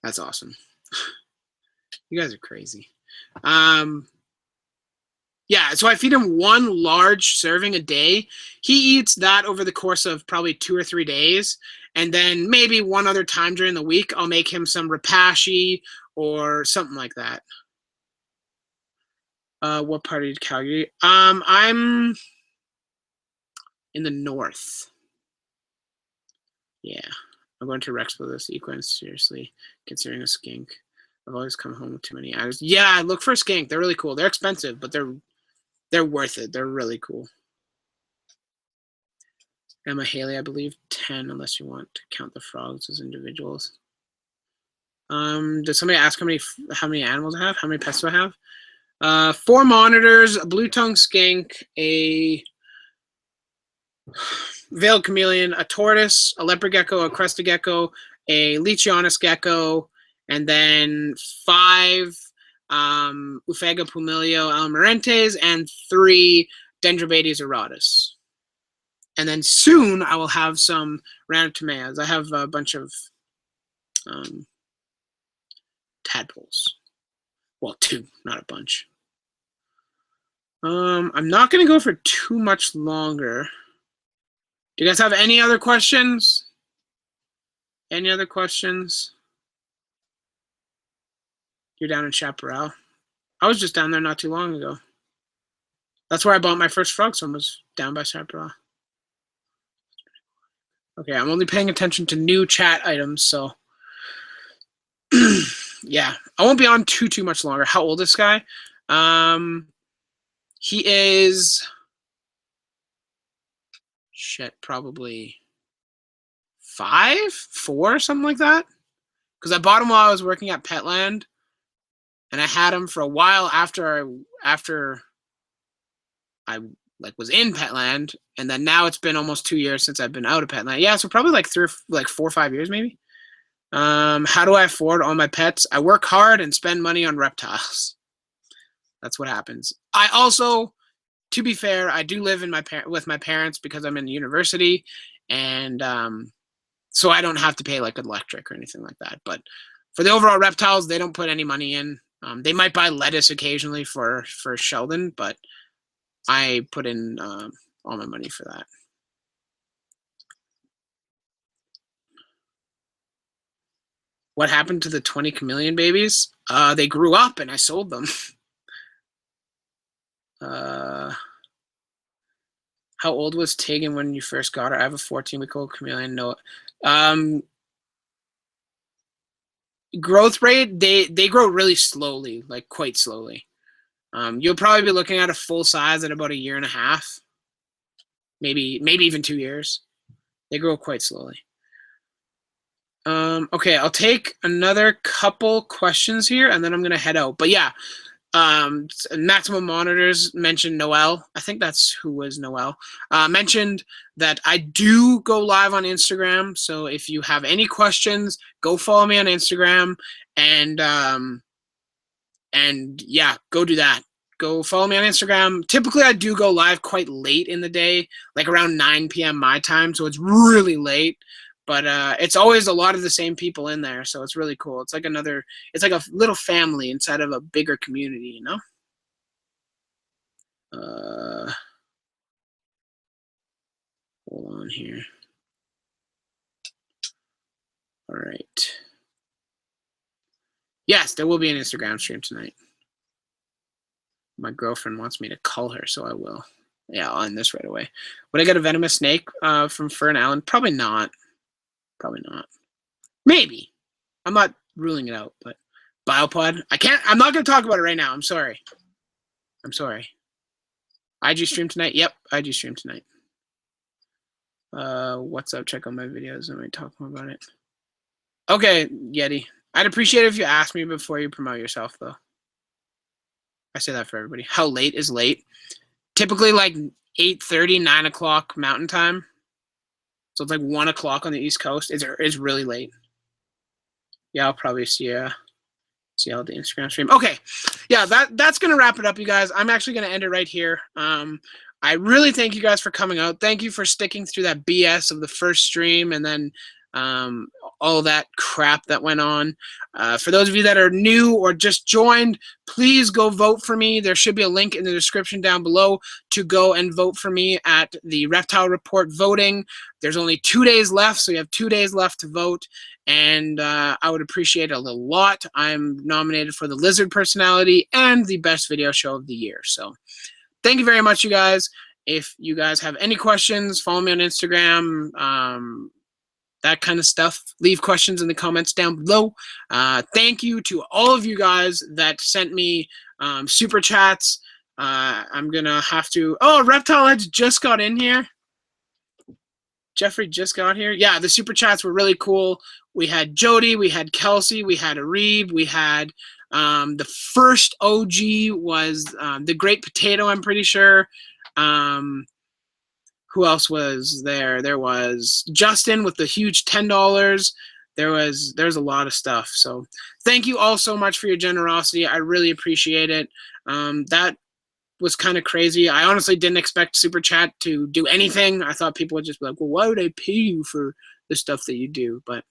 That's awesome. You guys are crazy. Yeah, Yeah, so I feed him one large serving a day. He eats that over the course of probably 2 or 3 days. And then maybe one other time during the week, I'll make him some rapashi or something like that. What part of Calgary? I'm in the north. Yeah. I'm going to Rexpo this sequence, seriously, considering a skink. I've always come home with too many items. Yeah, look for a skink. They're really cool. They're expensive, but they're worth it. They're really cool. Emma Haley, I believe 10, unless you want to count the frogs as individuals. Did somebody ask how many animals I have? How many pets do I have? 4 monitors, a blue tongue skink, a veiled chameleon, a tortoise, a leopard gecko, a crested gecko, a leachianus gecko, and then 5 Ufega pumilio almarentes, and 3 Dendrobates auratus. And then soon I will have some ranotomeas. I have a bunch of tadpoles. Well, 2, not a bunch. I'm not going to go for too much longer. Do you guys have any other questions? Any other questions? You're down in Chaparral. I was just down there not too long ago. That's where I bought my first frog swim, was down by Chaparral. Okay, I'm only paying attention to new chat items, so yeah, I won't be on too much longer. How old is Skye? He is probably 5, 4, something like that. Because I bought him while I was working at Petland, and I had him for a while after I was in Petland, and then now it's been almost 2 years since I've been out of Petland. Yeah, so probably like 4 or 5 years maybe. How do I afford all my pets? I work hard and spend money on reptiles. That's what happens. I also, to be fair, I do live with my parents because I'm in university, and so I don't have to pay like electric or anything like that. But for the overall reptiles, they don't put any money in. They might buy lettuce occasionally for Sheldon, but I put in all my money for that. What happened to the 20 chameleon babies? They grew up and I sold them. How old was Tegan when you first got her? I have a 14-week-old chameleon. No. Growth rate, they grow really slowly, like quite slowly. You'll probably be looking at a full size at about 1.5 years, maybe even 2 years. They grow quite slowly. Okay, I'll take another couple questions here, and then I'm gonna head out. But yeah, Maximum Monitors mentioned Noel. I think that's who was Noel. Mentioned that I do go live on Instagram. So if you have any questions, go follow me on Instagram, and yeah, go do that. Go follow me on Instagram. Typically, I do go live quite late in the day, like around 9 p.m. my time, so it's really late. But it's always a lot of the same people in there, so it's really cool. It's like it's like a little family inside of a bigger community, you know? Hold on here. All right. Yes, there will be an Instagram stream tonight. My girlfriend wants me to call her, so I will. Yeah, I'll end this right away. Would I get a venomous snake from Fern Allen? Probably not. Probably not. Maybe. I'm not ruling it out, but Biopod. I'm not going to talk about it right now. I'm sorry. IG stream tonight? Yep, IG stream tonight. What's up? Check out my videos and we talk more about it. Okay, Yeti. I'd appreciate it if you asked me before you promote yourself, though. I say that for everybody. How late is late? Typically like 8:30, 9 o'clock Mountain Time. So it's like 1 o'clock on the East Coast. It's really late. Yeah, I'll probably see all the Instagram stream. Okay, yeah, that's gonna wrap it up, you guys. I'm actually gonna end it right here. I really thank you guys for coming out. Thank you for sticking through that BS of the first stream and then all that crap that went on. For those of you that are new or just joined, please go vote for me. There should be a link in the description down below to go and vote for me at the Reptile Report voting. There's only 2 days left, so you have 2 days left to vote, and I would appreciate it a lot. I'm nominated for the Lizard Personality and the Best Video Show of the Year. So thank you very much, you guys. If you guys have any questions, follow me on Instagram, that kind of stuff. Leave questions in the comments down below. Thank you to all of you guys that sent me super chats. I'm going to have to... Oh, Reptile had just got in here. Jeffrey just got here. Yeah, the super chats were really cool. We had Jody, we had Kelsey, we had Areeb, we had the first OG was the Great Potato, I'm pretty sure. Who else was there? There was Justin with the huge $10. There's a lot of stuff. So thank you all so much for your generosity. I really appreciate it. That was kind of crazy. I honestly didn't expect Super Chat to do anything. I thought people would just be like, well, why would I pay you for the stuff that you do? But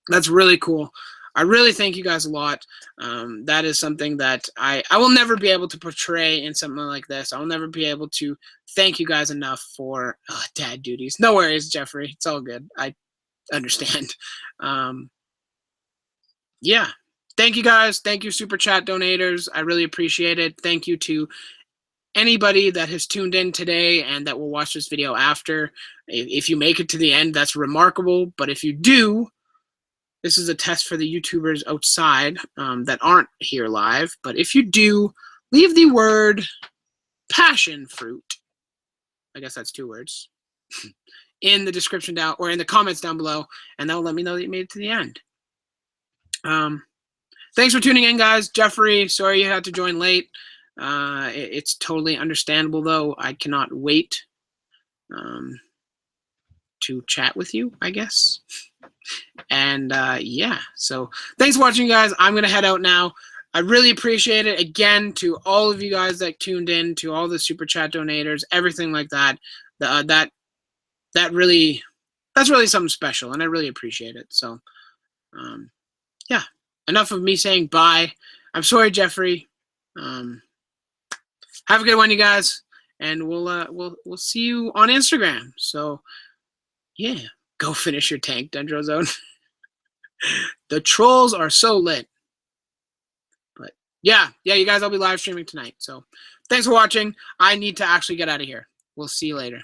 that's really cool. I really thank you guys a lot. That is something that I will never be able to portray in something like this. I will never be able to thank you guys enough for dad duties. No worries, Jeffrey. It's all good. I understand. Yeah. Thank you guys. Thank you, Super Chat donators. I really appreciate it. Thank you to anybody that has tuned in today and that will watch this video after. If you make it to the end, that's remarkable. But if you do, this is a test for the YouTubers outside that aren't here live. But if you do, leave the word passion fruit. I guess that's 2 words. In the description down, or in the comments down below, and that will let me know that you made it to the end. Thanks for tuning in, guys. Jeffrey, sorry you had to join late. It's totally understandable, though. I cannot wait to chat with you, I guess. And yeah, so thanks for watching, guys. I'm going to head out now. I really appreciate it. Again, to all of you guys that tuned in, to all the Super Chat donators, everything like that. That's really something special, and I really appreciate it. So, yeah. Enough of me saying bye. I'm sorry, Jeffrey. Have a good one, you guys, and we'll see you on Instagram. So, yeah, go finish your tank, Dendrozone. The trolls are so lit. But yeah, you guys, I'll be live streaming tonight. So, thanks for watching. I need to actually get out of here. We'll see you later.